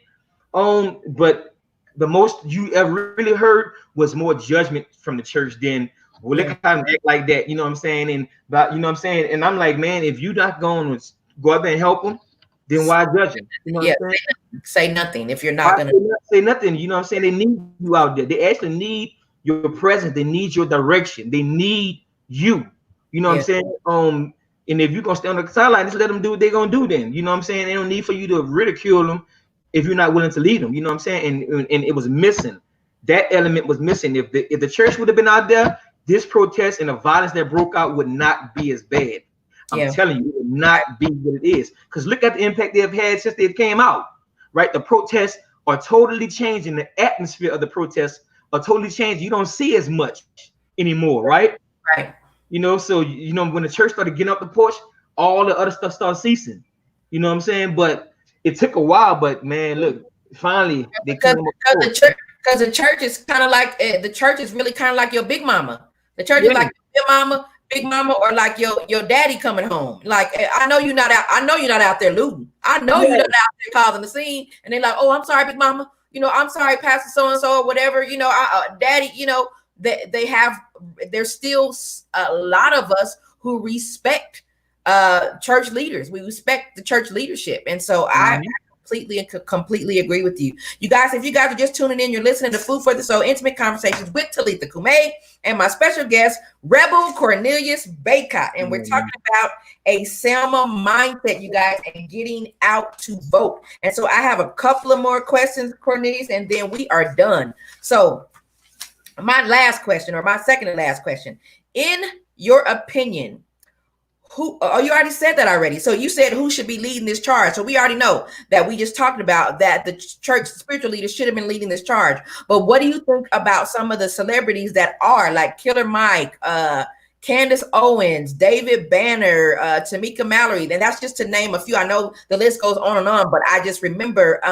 But the most you ever really heard was more judgment from the church than, well, look how they act like that, you know what I'm saying? And but you know what I'm saying? And I'm like, man, if you're not going to go out there and help them, then why judge them? You know what I'm saying? Say nothing if you're not gonna say nothing. You know what I'm saying? They need you out there. They actually need your presence. They need your direction. They need you. You know what I'm saying? And if you're gonna stay on the sideline, just let them do what they're gonna do. Then you know what I'm saying? They don't need for you to ridicule them if you're not willing to lead them. You know what I'm saying? And it was missing. That element was missing. If the church would have been out there, this protest and the violence that broke out would not be as bad. I'm telling you, it would not be what it is. Because look at the impact they've had since they came out. Right? The protests are totally changing. The atmosphere of the protests are totally changing. You don't see as much anymore, right? Right. You know, so you know when the church started getting up the porch, all the other stuff started ceasing. You know what I'm saying? But it took a while. But man, look, finally they because the church is kind of like the church is really kind of like your big mama. The church is like your big mama, or like your daddy coming home. Like I know you're not out there looting. I know you're not out there causing the scene. And they're like, oh, I'm sorry, big mama. You know, I'm sorry, Pastor so and so or whatever. You know, daddy. You know, there's still a lot of us who respect church leaders. We respect the church leadership, and so I completely agree with you. You guys, if you guys are just tuning in, you're listening to Food for the Soul Intimate Conversations with Talitha Kume and my special guest, Rebel Cornelius Bacot. And we're talking about a Selma mindset, you guys, and getting out to vote. And so I have a couple of more questions, Cornelius, and then we are done. So my last question, or my second to last question, in your opinion, who? Oh, you already said that already. So you said who should be leading this charge. So we already know that. We just talked about that the church spiritual leaders should have been leading this charge. But what do you think about some of the celebrities that are like Killer Mike, Candace Owens, David Banner, Tamika Mallory? And that's just to name a few. I know the list goes on and on, but I just remember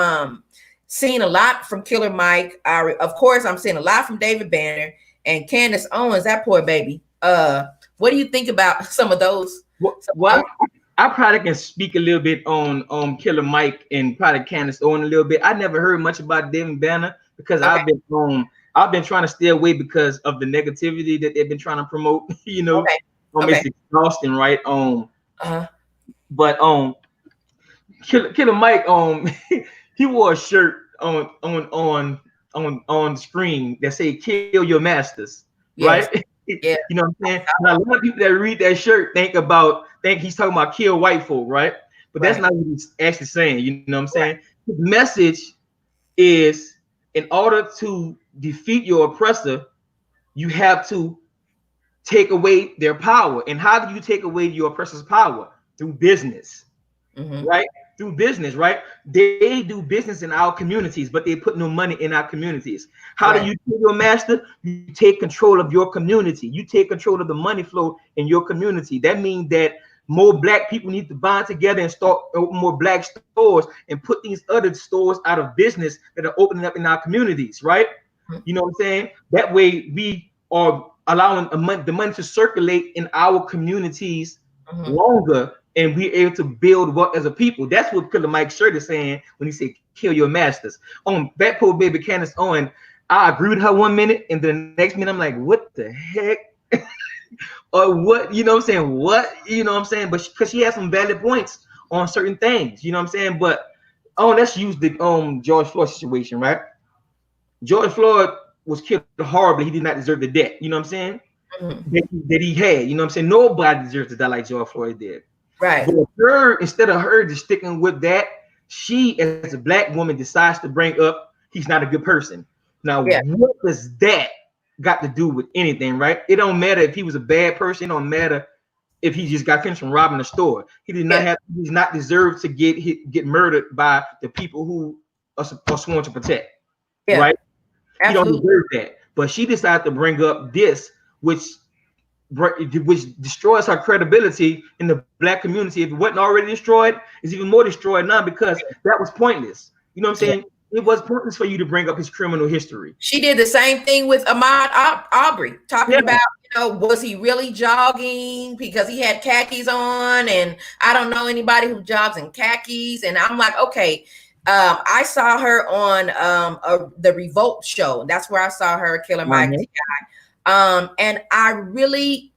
seeing a lot from Killer Mike. Of course, I'm seeing a lot from David Banner and Candace Owens. That poor baby. What do you think about some of those? Well, I probably can speak a little bit on Killer Mike and probably Candace Owens a little bit. I never heard much about David Banner because I've been trying to stay away because of the negativity that they've been trying to promote. You know, it's exhausting, right? But Killer Mike, he wore a shirt on the screen that say "Kill your masters," right? Yeah. You know what I'm saying? Now, a lot of people that read that shirt think he's talking about kill white folk, right? But that's not what he's actually saying. You know what I'm saying? His message is, in order to defeat your oppressor, you have to take away their power. And how do you take away your oppressor's power? Through business, right? Through business, right? They do business in our communities, but they put no money in our communities. How do you kill your master? You take control of your community. You take control of the money flow in your community. That means that more black people need to bond together and start open more black stores and put these other stores out of business that are opening up in our communities, right? You know what I'm saying? That way we are allowing the money to circulate in our communities longer, and we're able to build what as a people. That's what Killer Mike's shirt is saying when he said kill your masters. On that poor baby Candace Owens, I agree with her 1 minute, and the next minute I'm like, what the heck? Or what, you know what I'm saying? What, you know what I'm saying? But because she has some valid points on certain things, you know what I'm saying? But let's use the George Floyd situation, right? George Floyd was killed horribly. He did not deserve the death. You know what I'm saying? Mhm. That he had. You know what I'm saying? Nobody deserves to die like George Floyd did. Right. But her, instead of her just sticking with that, she, as a black woman, decides to bring up he's not a good person. Now, Yeah. what does that got to do with anything, right? It don't matter if he was a bad person. It don't matter if he just got finished from robbing a store. He did not Yeah. have. He's not deserved to get murdered by the people who are sworn to protect, Yeah. right? He don't Absolutely. deserve that. But she decided to bring up this, which destroys her credibility in the black community. If it wasn't already destroyed, it's even more destroyed now because that was pointless. You know what I'm Yeah. saying? It was pointless for you to bring up his criminal history. She did the same thing with Ahmaud Aubrey, talking Yeah, about, was he really jogging because he had khakis on? And I don't know anybody who jogs in khakis. And I'm like, okay. I saw her on the Revolt show. That's where I saw her, Killer Mike uh-huh. T.I. And I really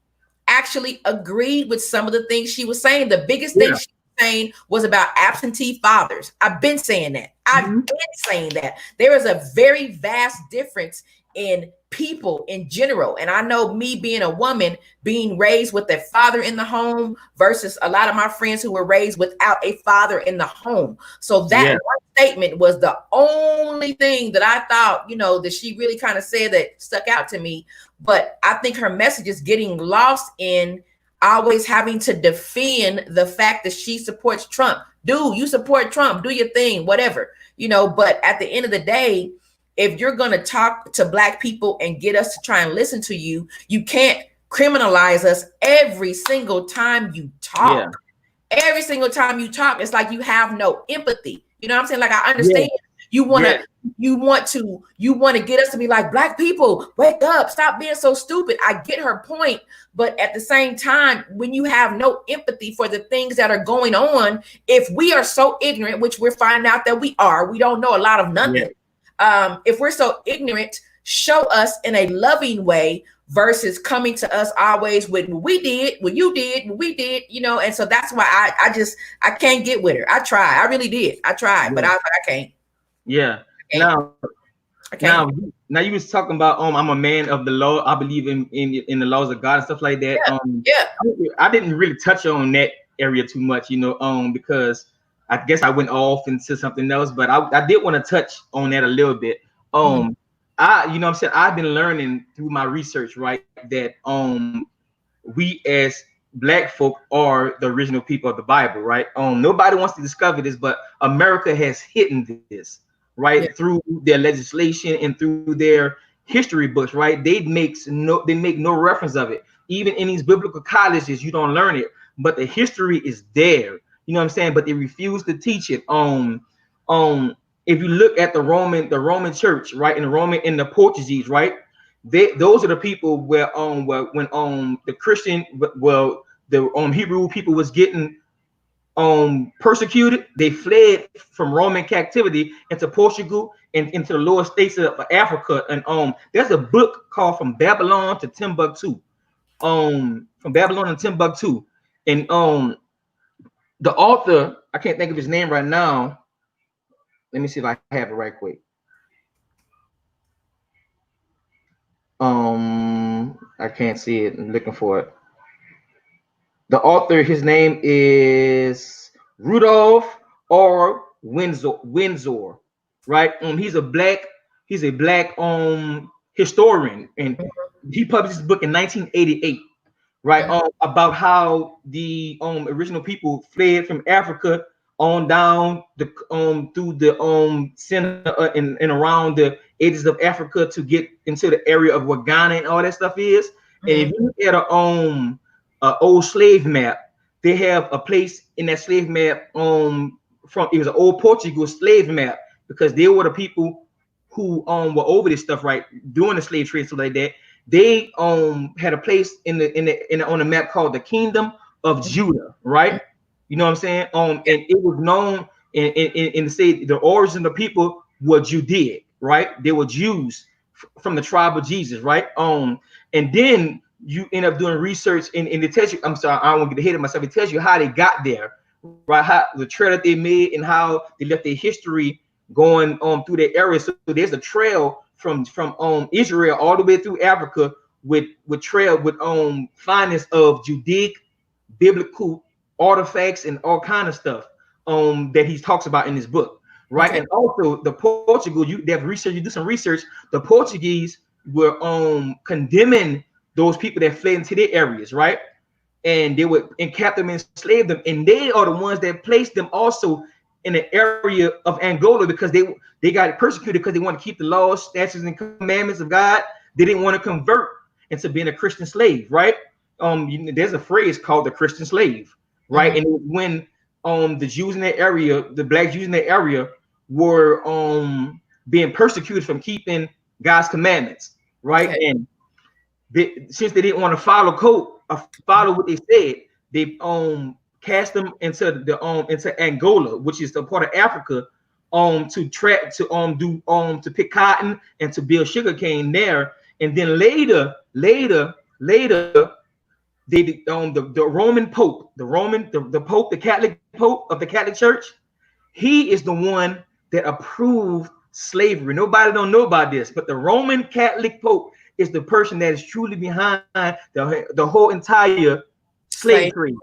actually agreed with some of the things she was saying. The biggest thing Yeah. she was saying was about absentee fathers. I've been saying that. I've Mm-hmm. been saying that. There is a very vast difference in people in general. And I know, me being a woman, being raised with a father in the home versus a lot of my friends who were raised without a father in the home. So that Yeah. one statement was the only thing that I thought, that she really kind of said that stuck out to me. But I think her message is getting lost in always having to defend the fact that she supports Trump. Dude, you support Trump, do your thing, whatever. But at the end of the day, if you're going to talk to black people and get us to try and listen to you, you can't criminalize us every single time you talk. Yeah. Every single time you talk, it's like you have no empathy. You know what I'm saying? Like, I Yeah. understand you want Yeah. to you want to get us to be like, black people, wake up, stop being so stupid. I get her point, but at the same time, when you have no empathy for the things that are going on, if we are so ignorant, which we're finding out that we don't know a lot of Yeah. nothing. If we're so ignorant, show us in a loving way versus coming to us always with what we did, what you did, what we did, and so that's why I can't get with her. I tried. I really did. I tried, but Yeah. I was like, I can't. Yeah. I can't. Now, I can't. now you was talking about I'm a man of the law. I believe in the laws of God and stuff like that. Yeah. Yeah. I didn't really touch on that area too much, because I guess I went off into something else, but I did want to touch on that a little bit. Mhm. I'm saying I've been learning through my research, right, that we as black folk are the original people of the Bible, right? Nobody wants to discover this, but America has hidden this, right, Yeah. through their legislation and through their history books, right? They make no reference of it. Even in these biblical colleges, you don't learn it, but the history is there. You know what I'm saying? But they refuse to teach it. If you look at the Roman Church, right, in the Portuguese, right, those are the people when the Christian, well, the Hebrew people was getting persecuted, they fled from Roman captivity into Portugal and into the lower states of Africa. And there's a book called From Babylon to Timbuktu. From Babylon to Timbuktu. And the author, I can't think of his name right now. Let me see if I have it right quick. I can't see it. I'm looking for it. The author, his name is Rudolph R. Windsor, right? He's a black historian, and he published this book in 1988, right? Mhm. About how the original people fled from Africa on down the through the center and around the edges of Africa to get into the area of where Ghana and all that stuff is. And if Mhm. you look at a old slave map, they have a place in that slave map from it was an old Portugal slave map because they were the people who were over this stuff, right, doing the slave trade, stuff like that. They had a place on the map called the Kingdom of Judah, right? You know what I'm saying? And it was known in the state, the origin of the people were Judaic, right? They were Jews from the tribe of Jesus, right? And then you end up doing research and it tells you, I'm sorry, I don't want to get ahead of myself. It tells you how they got there, right? How the trail that they made and how they left their history going through their area. So there's a trail from Israel all the way through Africa with trail with findings of Judaic biblical artifacts and all kind of stuff that he talks about in his book, right? Okay. And also the Portugal, they have research, you do some research, the Portuguese were condemning those people that fled into their areas, right? And they would encap them, enslave them, and they are the ones that placed them also in the area of Angola because they got persecuted because they want to keep the laws, statutes, and commandments of God. They didn't want to convert into being a Christian slave, right? There's a phrase called the Christian slave, right? Mm-hmm. And when the Jews in that area, the black Jews in that area, were being persecuted from keeping God's commandments, right? Okay. And since they didn't want to follow code, follow what they said, they cast them into into Angola, which is the part of Africa, to track to pick cotton and to build sugarcane there. And then later, they the Roman Pope, the Pope, the Catholic Pope of the Catholic Church, he is the one that approved slavery. Nobody don't know about this, but the Roman Catholic Pope is the person that is truly behind the whole entire slave Slave. trade.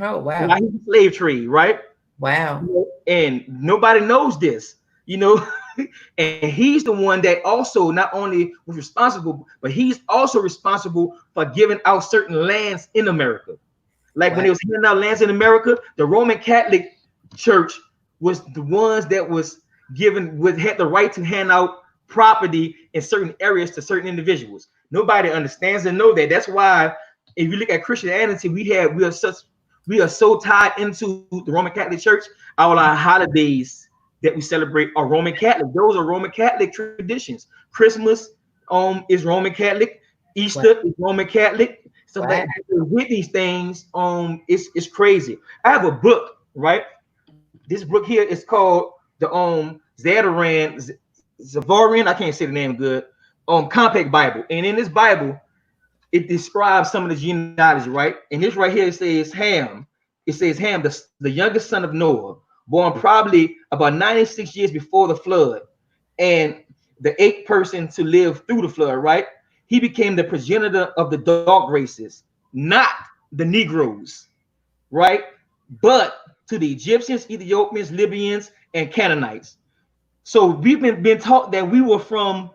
Oh, wow. Right? Slave trade, right? Wow. And nobody knows this, and he's the one that also not only was responsible, but he's also responsible for giving out certain lands in America. Like when Wow. they was handing out lands in America, the Roman Catholic Church was the ones that had the right to hand out property in certain areas to certain individuals. Nobody understands and know that. That's why if you look at Christianity, we are so tied into the Roman Catholic Church. All our holidays that we celebrate are Roman Catholic. Those are Roman Catholic traditions. Christmas is Roman Catholic. Easter is Roman Catholic. Stuff Wow. like that. With these things, it's crazy. I have a book, right? This book here is called the Zavarian. I can't say the name good. Compact Bible, and in this Bible, it describes some of the genealogy, right? And this right here it says Ham. It says Ham, the youngest son of Noah, born probably about 96 years before the flood, and the eighth person to live through the flood, right? He became the progenitor of the dark races, not the Negroes, right? But to the Egyptians, Ethiopians, Libyans, and Canaanites. So we've been taught that we were from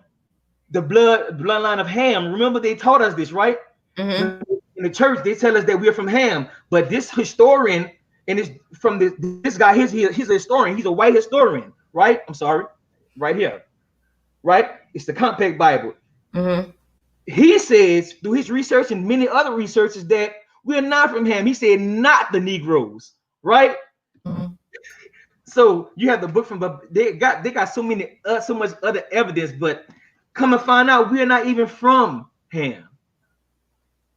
the bloodline of Ham. Remember, they taught us this, right? Mm-hmm. In the church, they tell us that we're from Ham. But this historian, and it's from this guy, he's a historian. He's a white historian, right? I'm sorry, right here, right? It's the Compact Bible. Mm-hmm. He says through his research and many other researchers that we're not from Ham. He said not the Negroes, right? Mm-hmm. So you have the book from, but they got so much other evidence, but come to find out we're not even from Ham,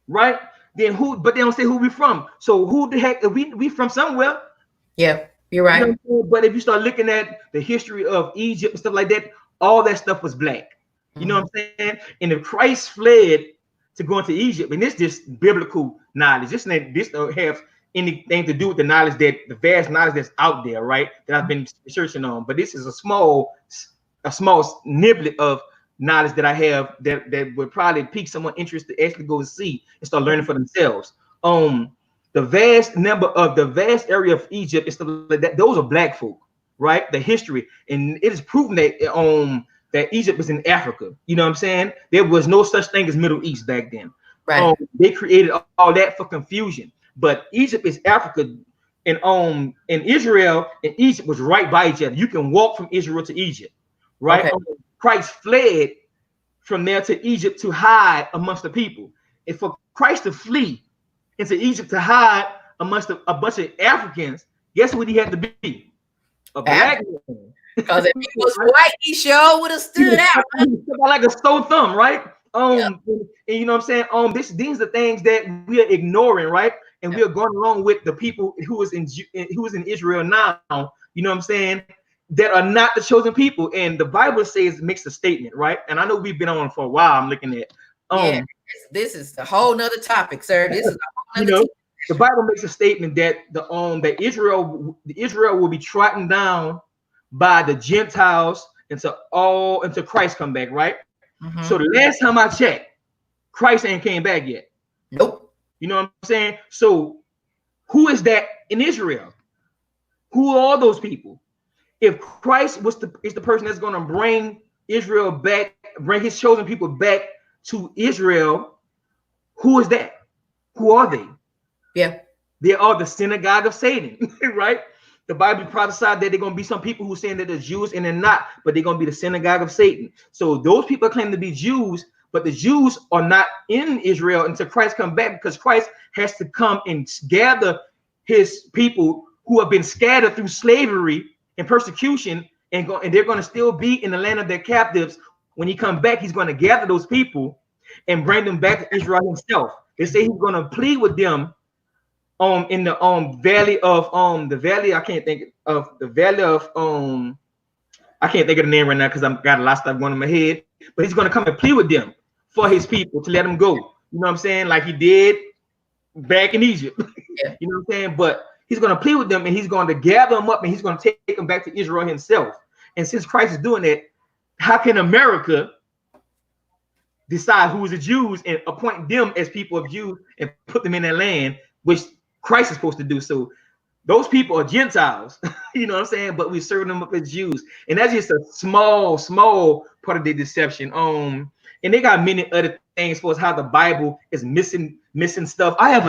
right? Then who? But they don't say who we from. So who the heck? We from somewhere. Yeah, you're right. You know, but if you start looking at the history of Egypt and stuff like that, all that stuff was black. You know what I'm saying? And if Christ fled to go into Egypt, and this just biblical knowledge. This don't have anything to do with the knowledge the vast knowledge that's out there, right? That I've been searching on. But this is a small niblet of knowledge that I have that would probably pique someone interest to actually go and see and start learning for themselves. The vast area of Egypt and stuff like that, those are black folk, right? The history, and it is proven that Egypt was in Africa. You know what I'm saying? There was no such thing as Middle East back then. Right. They created all that for confusion. But Egypt is Africa, and Israel and Egypt was right by each other. You can walk from Israel to Egypt, right? Okay. Christ fled from there to Egypt to hide amongst the people. And for Christ to flee into Egypt to hide amongst a bunch of Africans, guess what he had to be? A black man. Because if he was white, he sure would have stood out. Like a sore thumb, right? Yep. And you know what I'm saying? These are things that we are ignoring, right? And we are going along with the people who is in Israel now. You know what I'm saying? That are not the chosen people. And the Bible says makes a statement, right? And I know we've been on for a while. I'm looking at. Yeah, this is a whole nother topic, sir. This is a whole nother the Bible makes a statement that that Israel will be trodden down by the Gentiles until Christ come back, right? Mm-hmm. So the last time I checked, Christ ain't came back yet. Nope. You know what I'm saying? So who is that in Israel? Who are all those people? If Christ is the person that's going to bring Israel back, bring his chosen people back to Israel, who is that? Who are they? Yeah. They are the synagogue of Satan, right? The Bible prophesied that they're going to be some people who saying that they're Jews and they're not, but they're going to be the synagogue of Satan. So those people claim to be Jews, but the Jews are not in Israel until Christ come back, because Christ has to come and gather his people who have been scattered through slavery and persecution, and they're going to still be in the land of their captives. When he comes back, he's going to gather those people and bring them back to Israel himself. They say he's going to plead with them in the valley of the valley. I can't think of the valley of I can't think of the name right now because I've got a lot of stuff going in my head. But he's going to come and plead with them for his people to let them go. You know what I'm saying? Like he did back in Egypt. Yeah. You know what I'm saying? But he's going to plead with them, and he's going to gather them up, and he's going to take them back to Israel himself. And since Christ is doing that, how can America decide who is the Jews and appoint them as people of Jews and put them in their land, which Christ is supposed to do? So those people are Gentiles, you know what I'm saying? But we serve them up as Jews, and that's just a small part of the deception. And they got many other things for us, how the Bible is missing stuff. I have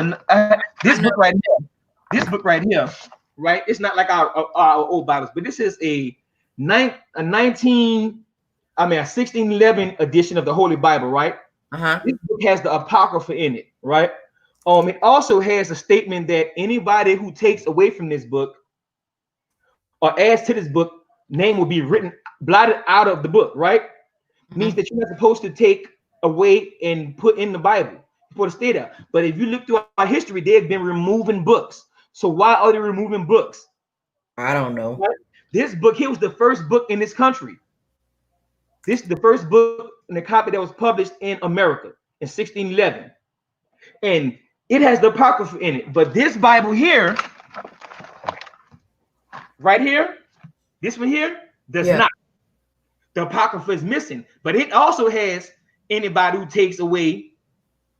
this book right here. This book right here, right? It's not like our old Bibles, but this is a 1611 edition of the Holy Bible, right? This book has the Apocrypha in it, right? It also has a statement that anybody who takes away from this book or adds to this book, name will be blotted out of the book, right? Means that you're not supposed to take away and put in the Bible before to stay there. But if you look through our history, they've been removing books. So why are they removing books? I don't know. Right? This book here was the first book in this country. This is the first book in the copy that was published in America in 1611. And it has the Apocrypha in it. But this Bible here, right here, this one here, does not. The Apocrypha is missing. But it also has anybody who takes away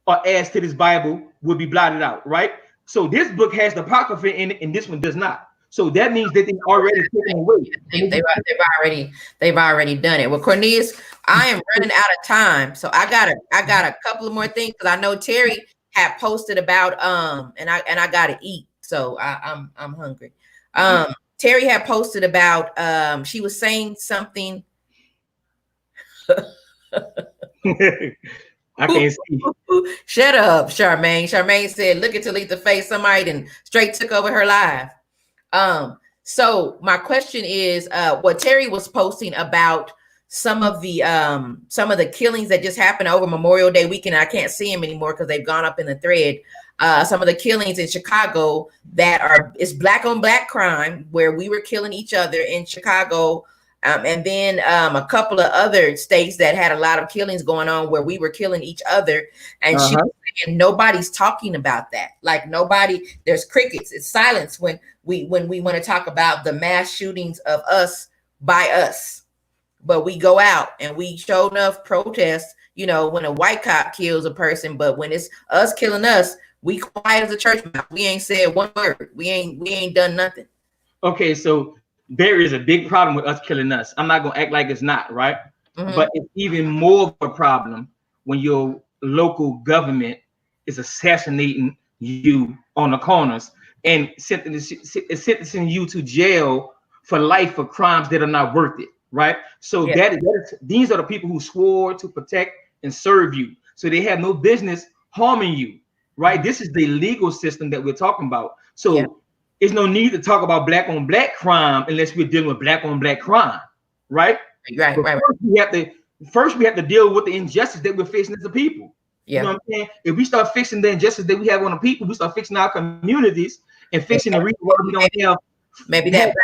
or adds to this Bible will be blotted out, right? So this book has the Apocrypha in it, and this one does not. So that means that they already taken away. They've already done it. Well, Cornelius, I am running out of time, so I got a couple of more things, because I know Terry had posted about and I gotta eat, so I'm hungry. Terry had posted about she was saying something. I can't see. Shut up, Charmaine. Charmaine said, "Look at Talitha face. Somebody and straight took over her live." So my question is, what Terry was posting about some of the killings that just happened over Memorial Day weekend. I can't see them anymore because they've gone up in the thread. Some of the killings in Chicago it's black on black crime, where we were killing each other in Chicago. And then a couple of other states that had a lot of killings going on where we were killing each other. And she was saying nobody's talking about that. Like there's crickets. It's silence when we want to talk about the mass shootings of us by us. But we go out and we show enough protest, when a white cop kills a person. But when it's us killing us, we quiet as a church mouse. We ain't said one word. We ain't done nothing. Okay, so there is a big problem with us killing us. I'm not gonna act like it's not, right? But it's even more of a problem when your local government is assassinating you on the corners and sentencing you to jail for life for crimes that are not worth it, right? So these are the people who swore to protect and serve you. So they have no business harming you, right? This is the legal system that we're talking about. So there's no need to talk about black on black crime unless we're dealing with black on black crime, right? Right. First we have to deal with the injustice that we're facing as a people. You know what I'm saying? If we start fixing the injustice that we have on the people, we start fixing our communities and fixing the reason why we don't have. Maybe that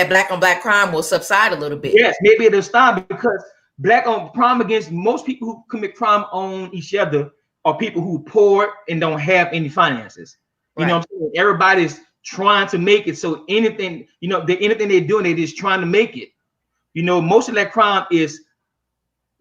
black on black crime will subside a little bit. Yes, maybe it'll stop, because black on crime against most people who commit crime on each other are people who poor and don't have any finances. You know what I'm saying? Everybody's trying to make it. So anything they're doing, they're just trying to make it. You know, most of that crime is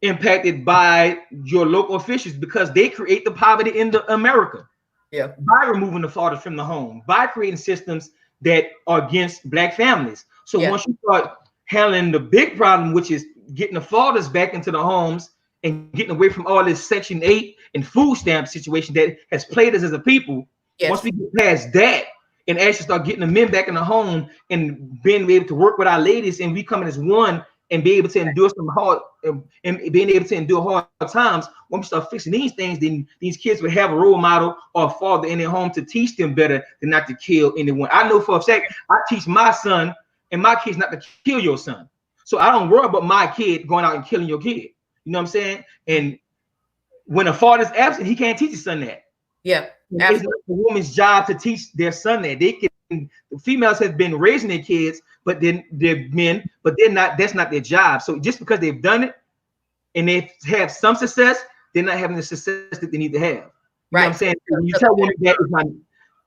impacted by your local officials because they create the poverty in America. Yeah. By removing the fathers from the home, by creating systems that are against black families. So Yeah. once you start handling the big problem, which is getting the fathers back into the homes and getting away from all this Section 8 and food stamp situation that has plagued us as a people, once Yes. we get past that and actually start getting the men back in the home and being able to work with our ladies and we coming as one and be able to endure some hard and being able to endure hard times, when we start fixing these things, then these kids will have a role model or a father in their home to teach them better than not to kill anyone. I know for a fact I teach my son and my kids not to kill your son. So I don't worry about my kid going out and killing your kid. You know what I'm saying? And when a father's absent, he can't teach his son that. Yeah. It's not the woman's job to teach their son that. They can, the females have been raising their kids, but then they're men, but they're not, that's not their job. So just because they've done it and they have some success, they're not having the success that they need to have. You know what I'm saying? When you tell women that is not,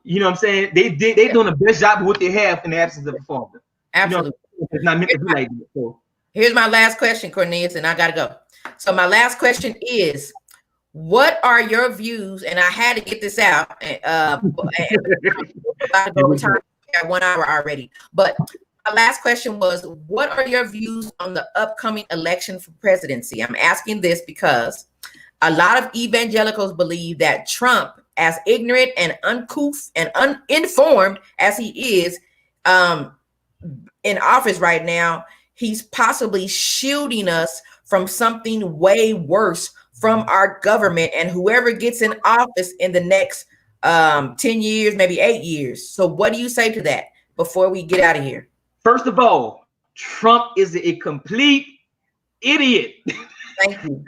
you know what I'm saying? They doing the best job of what they have in the absence of a father. Absolutely. You know, it's not meant to be like that. So here's my last question, Cornelius, and I gotta go. So my last question is, what are your views? And I had to get this out. About to go time, 1 hour already. But my last question was, what are your views on the upcoming election for presidency? I'm asking this because a lot of evangelicals believe that Trump, as ignorant and uncouth and uninformed as he is in office right now, he's possibly shielding us from something way worse from our government and whoever gets in office in the next 10 years, maybe 8 years. So what do you say to that before we get out of here? First of all, Trump is a complete idiot. Thank you.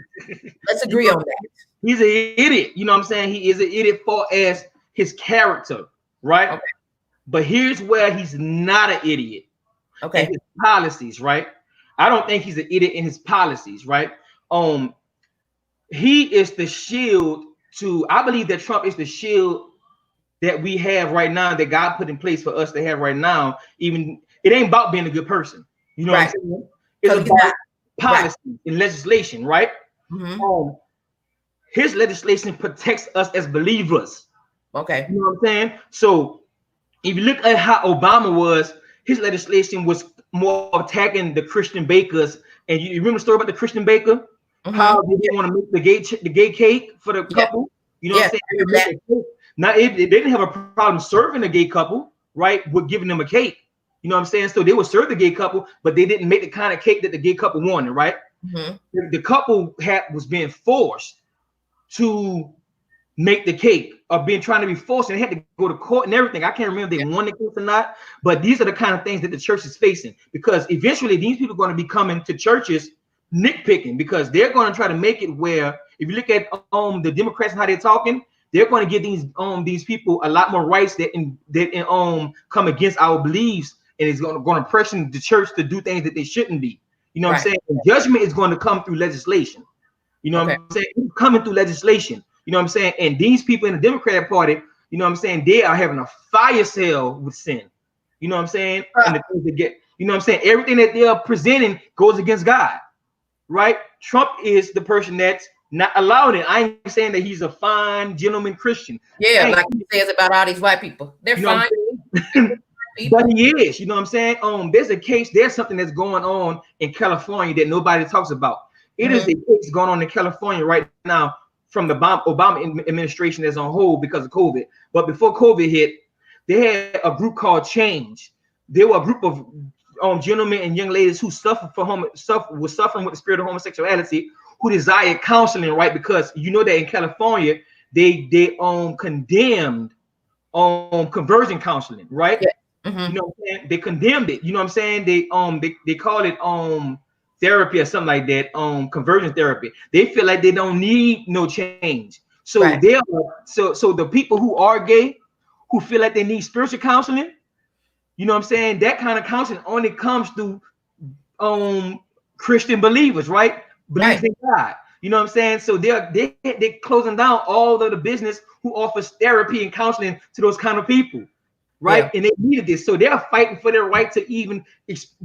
Let's agree on that. He's an idiot. You know what I'm saying? He is an idiot for as his character, right? Okay. But here's where he's not an idiot. Okay. In his policies, right? I don't think he's an idiot in his policies, right? He is the shield to, I believe that Trump is the shield that we have right now, that God put in place for us to have right now. Even it ain't about being a good person. You know what I'm saying? It's about policy and legislation, right? Mm-hmm. His legislation protects us as believers. Okay. You know what I'm saying? So if you look at how Obama was, his legislation was more attacking the Christian bakers. And you remember the story about the Christian baker? Mm-hmm. How they didn't want to make the gay cake for the couple. You know what I'm saying? Now, they didn't have a problem serving the gay couple, right, with giving them a cake. You know what I'm saying? So they would serve the gay couple, but they didn't make the kind of cake that the gay couple wanted, right? Mm-hmm. The couple was being forced to make the cake, or being trying to be forced, and they had to go to court and everything. I can't remember if they won the case or not, but these are the kind of things that the church is facing, because eventually these people are going to be coming to churches nitpicking, because they're going to try to make it where, if you look at the Democrats and how they're talking, they're going to give these people a lot more rights that come against our beliefs, and it's going to pressure the church to do things that they shouldn't be. You know what I'm saying? And judgment is going to come through legislation. You know what I'm saying? It's coming through legislation. You know what I'm saying? And these people in the Democratic Party, you know what I'm saying, they are having a fire sale with sin. You know what I'm saying? And the things they get, you know what I'm saying? Everything that they are presenting goes against God, right? Trump is the person that's not allowing it. I ain't saying that he's a fine gentleman Christian. Yeah, like he says about all these white people. They're fine. But he is, you know what I'm saying? There's something that's going on in California that nobody talks about. It is a case going on in California right now from the Obama administration that's on hold because of COVID. But before COVID hit, they had a group called Change. They were a group of gentlemen and young ladies who was suffering with the spirit of homosexuality, who desired counseling, right? Because you know that in California, they condemned conversion counseling, right? Yeah. Mm-hmm. You know what I'm saying? They condemned it. You know what I'm saying? They call it therapy or something like that, conversion therapy. They feel like they don't need no change. So they are so the people who are gay, who feel like they need spiritual counseling, you know what I'm saying? That kind of counseling only comes through Christian believers, right? Believers in God. You know what I'm saying? So they're closing down all of the business who offers therapy and counseling to those kind of people, right? And they needed this, so they're fighting for their right to even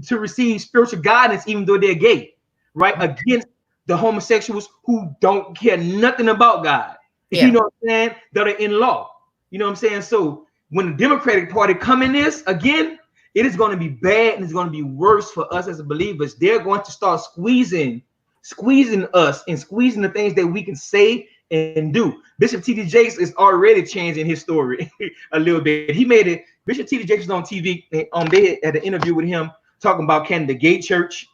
to receive spiritual guidance, even though they're gay, right? Against the homosexuals who don't care nothing about God. You know what I'm saying? That are in law. You know what I'm saying? So when the Democratic Party come in this again, it is going to be bad and it's going to be worse for us as believers. They're going to start squeezing us and squeezing the things that we can say and do. Bishop T.D. Jakes is already changing his story a little bit. He made it. Bishop T.D. Jakes was on TV. They had an interview with him talking about can the gay church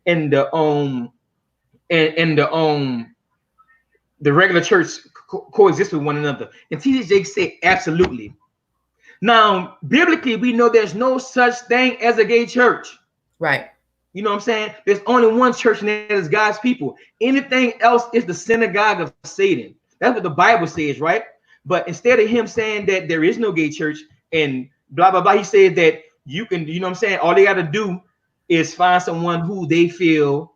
and the regular church coexist with one another. And T.D. Jakes said absolutely. Now, biblically, we know there's no such thing as a gay church. Right. You know what I'm saying? There's only one church, and that is God's people. Anything else is the synagogue of Satan. That's what the Bible says, right? But instead of him saying that there is no gay church and blah, blah, blah, he said that you can, you know what I'm saying? All they got to do is find someone who they feel,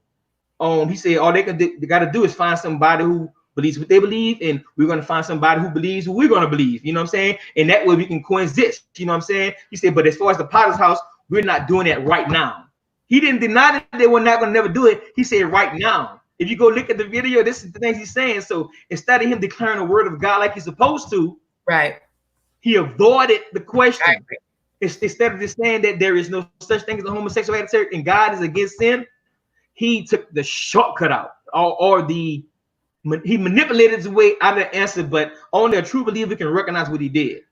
he said all they got to do is find somebody who believes what they believe, and we're going to find somebody who believes what we're going to believe. You know what I'm saying? And that way we can coexist. You know what I'm saying? He said, but as far as the Potter's house, we're not doing that right now. He didn't deny that they were not going to never do it. He said right now. If you go look at the video, this is the things he's saying. So instead of him declaring the word of God like he's supposed to, right, he avoided the question. Instead of just saying that there is no such thing as a homosexuality and God is against sin, he took the shortcut out, he manipulated his way out of the answer. But only a true believer can recognize what he did.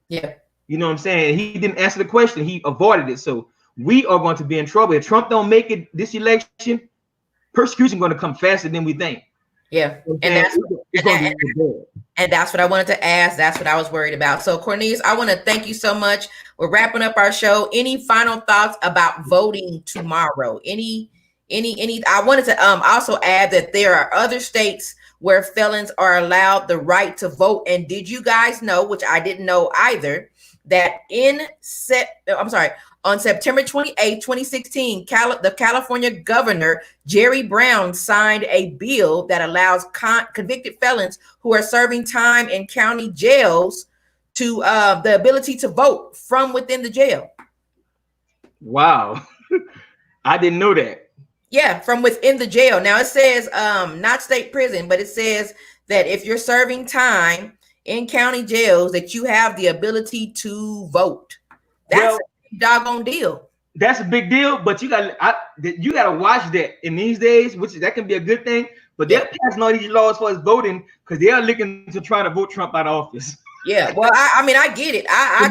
Yeah, you know what I'm saying? He didn't answer the question. He avoided it. So we are going to be in trouble if Trump don't make it this election. Persecution going to come faster than we think. Yeah, and that's what I wanted to ask. That's what I was worried about. So Cornelius, I want to thank you so much. We're wrapping up our show. Any final thoughts about voting tomorrow? Any I wanted to also add that there are other states where felons are allowed the right to vote. And did you guys know, which I didn't know either, that on September 28, 2016, the California governor, Jerry Brown, signed a bill that allows convicted felons who are serving time in county jails to the ability to vote from within the jail. Wow. I didn't know that. Yeah, from within the jail. Now it says not state prison, but it says that if you're serving time in county jails, that you have the ability to vote. That's a doggone deal. That's a big deal, but you got to watch that in these days, which that can be a good thing. But they're passing all these laws for us voting because they are looking to try to vote Trump out of office. Yeah, well, I mean, I get it. I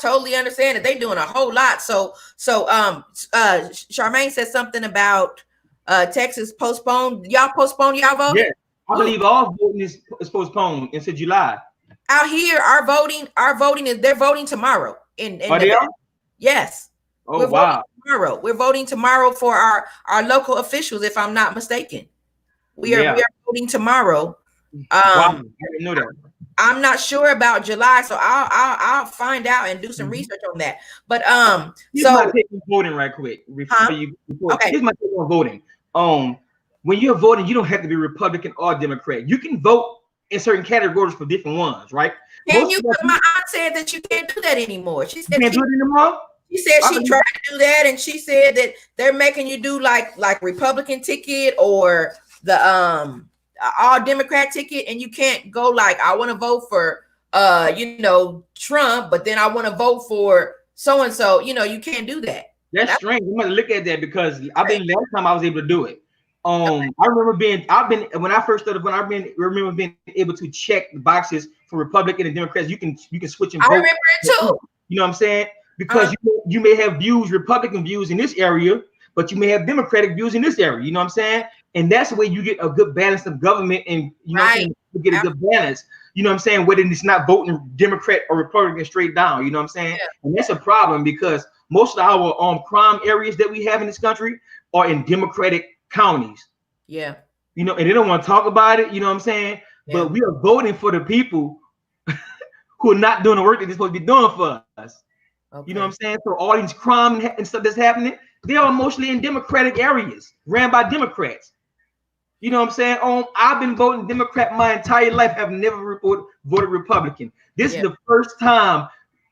totally understand that they're doing a whole lot. So Charmaine said something about Texas postponed. Y'all postponed y'all vote? Yeah, I believe all voting is postponed into July. Out here, our voting is they're voting tomorrow. Are they? Yes. Oh, wow. Tomorrow. We're voting tomorrow for our local officials, if I'm not mistaken. We are voting tomorrow. Wow, I didn't know that. I'm not sure about July, so I'll find out and do some research on that. But here's my take on voting right quick. Okay. Here's my take on voting. When you're voting, you don't have to be Republican or Democrat. You can vote in certain categories for different ones, right? Can you? My aunt said that you can't do that anymore. She said you can't do it anymore. She said she tried to do that, and she said that they're making you do like Republican ticket or the all Democrat ticket, and you can't go like I want to vote for Trump, but then I want to vote for so and so. You can't do that. That's strange. I'm gonna look at that because last time I was able to do it. I remember being able to check the boxes for Republican and Democrats. You can switch and vote. I remember it too. You know what I'm saying? Because you may have Republican views in this area, but you may have Democratic views in this area. You know what I'm saying? And that's the way you get a good balance of government, and you get a good balance. You know what I'm saying? Whether it's not voting Democrat or Republican straight down. You know what I'm saying? Yeah. And that's a problem because most of our crime areas that we have in this country are in Democratic counties. Yeah. And they don't want to talk about it. You know what I'm saying? Yeah. But we are voting for the people who are not doing the work that they're supposed to be doing for us. Okay. You know what I'm saying? So all these crime and stuff that's happening, they are mostly in Democratic areas, ran by Democrats. You know what I'm saying? I've been voting Democrat my entire life. I've never voted Republican. This is the first time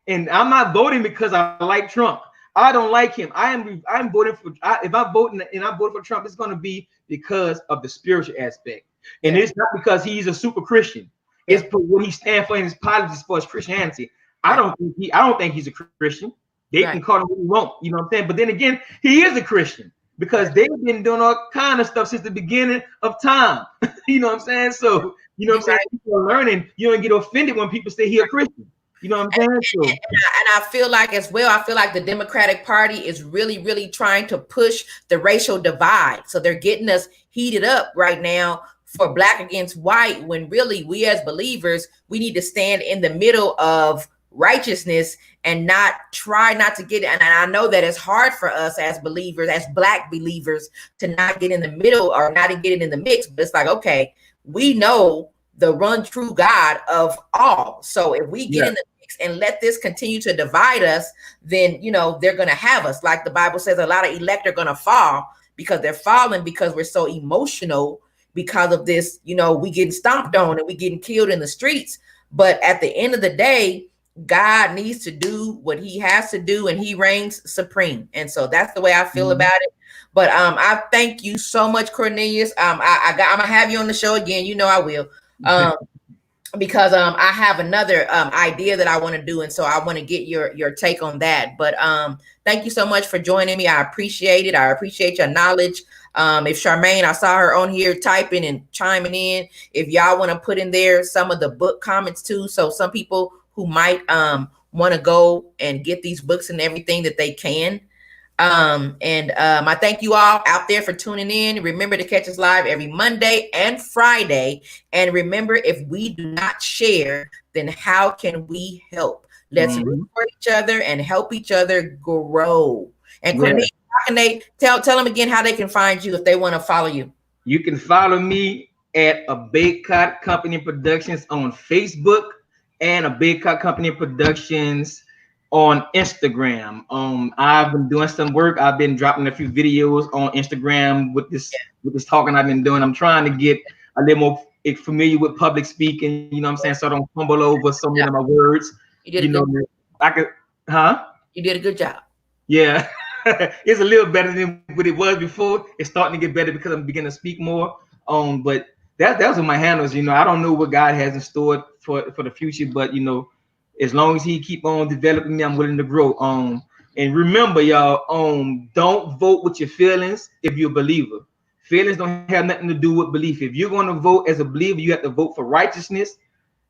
And I'm not voting because I like Trump. I don't like him. I'm voting for. If I vote and I vote for Trump, it's going to be because of the spiritual aspect, and it's not because he's a super Christian. It's for what he stands for in his politics for his Christianity. I don't think he's a Christian. They can call him what he want, you know what I'm saying? But then again, he is a Christian because they've been doing all kind of stuff since the beginning of time. You know what I'm saying? So you know what I'm saying? People are learning. You don't get offended when people say he's a Christian. You know what I'm saying? So, and I feel like as well, I feel like the Democratic Party is really, really trying to push the racial divide. So they're getting us heated up right now for black against white, when really we as believers, we need to stand in the middle of righteousness and not try not to get, and I know that it's hard for us as believers, as black believers, to not get in the middle or not to get in the mix. But it's like, okay, we know the one true God of all. So if we get in the mix and let this continue to divide us, then, you know, they're going to have us. Like the Bible says, a lot of elect are going to fall because they're falling because we're so emotional because of this, you know, we getting stomped on and we getting killed in the streets. But at the end of the day, God needs to do what he has to do, and he reigns supreme. And so that's the way I feel about it. But I thank you so much, Cornelius. I'm gonna have you on the show again. You know I will. Because I have another idea that I want to do, and so I want to get your take on that. But thank you so much for joining me. I appreciate it. I appreciate your knowledge. If Charmaine, I saw her on here typing and chiming in. If y'all want to put in there some of the book comments too, so some people who might want to go and get these books and everything that they can. I thank you all out there for tuning in. Remember to catch us live every Monday and Friday. And remember, if we do not share, then how can we help? Let's root for each other and help each other grow. And Cornelius, how can they tell them again how they can find you if they want to follow you? You can follow me at a Bacot Company Productions on Facebook and a Bacot Company Productions on Instagram. I've been doing some work. I've been dropping a few videos on Instagram with this talking I've been doing. I'm trying to get a little more familiar with public speaking, you know what I'm saying? So I don't fumble over so many of my words. You did a good job. Yeah. It's a little better than what it was before. It's starting to get better because I'm beginning to speak more. But that's what my handles. You know, I don't know what God has in store for the future, but you know, as long as He keep on developing me, I'm willing to grow. And remember, y'all, don't vote with your feelings if you're a believer. Feelings don't have nothing to do with belief. If you're going to vote as a believer, you have to vote for righteousness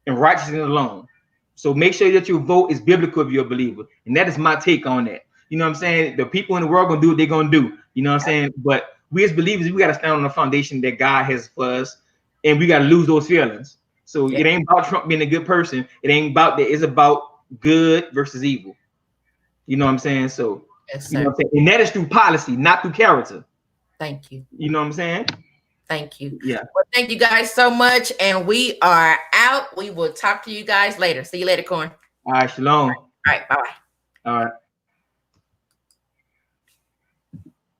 and righteousness alone. So make sure that your vote is biblical if you're a believer. And that is my take on that. You know what I'm saying? The people in the world gonna do what they're gonna do. You know what I'm saying? But we as believers, we gotta stand on the foundation that God has for us, and we gotta lose those feelings. So it ain't about Trump being a good person. It ain't about that. It's about good versus evil. You know what I'm saying? So you know what I'm saying? And that is through policy, not through character. Thank you. You know what I'm saying? Thank you. Yeah. Well, thank you guys so much. And we are out. We will talk to you guys later. See you later, Corn. All right, shalom. All right, bye-bye. All right.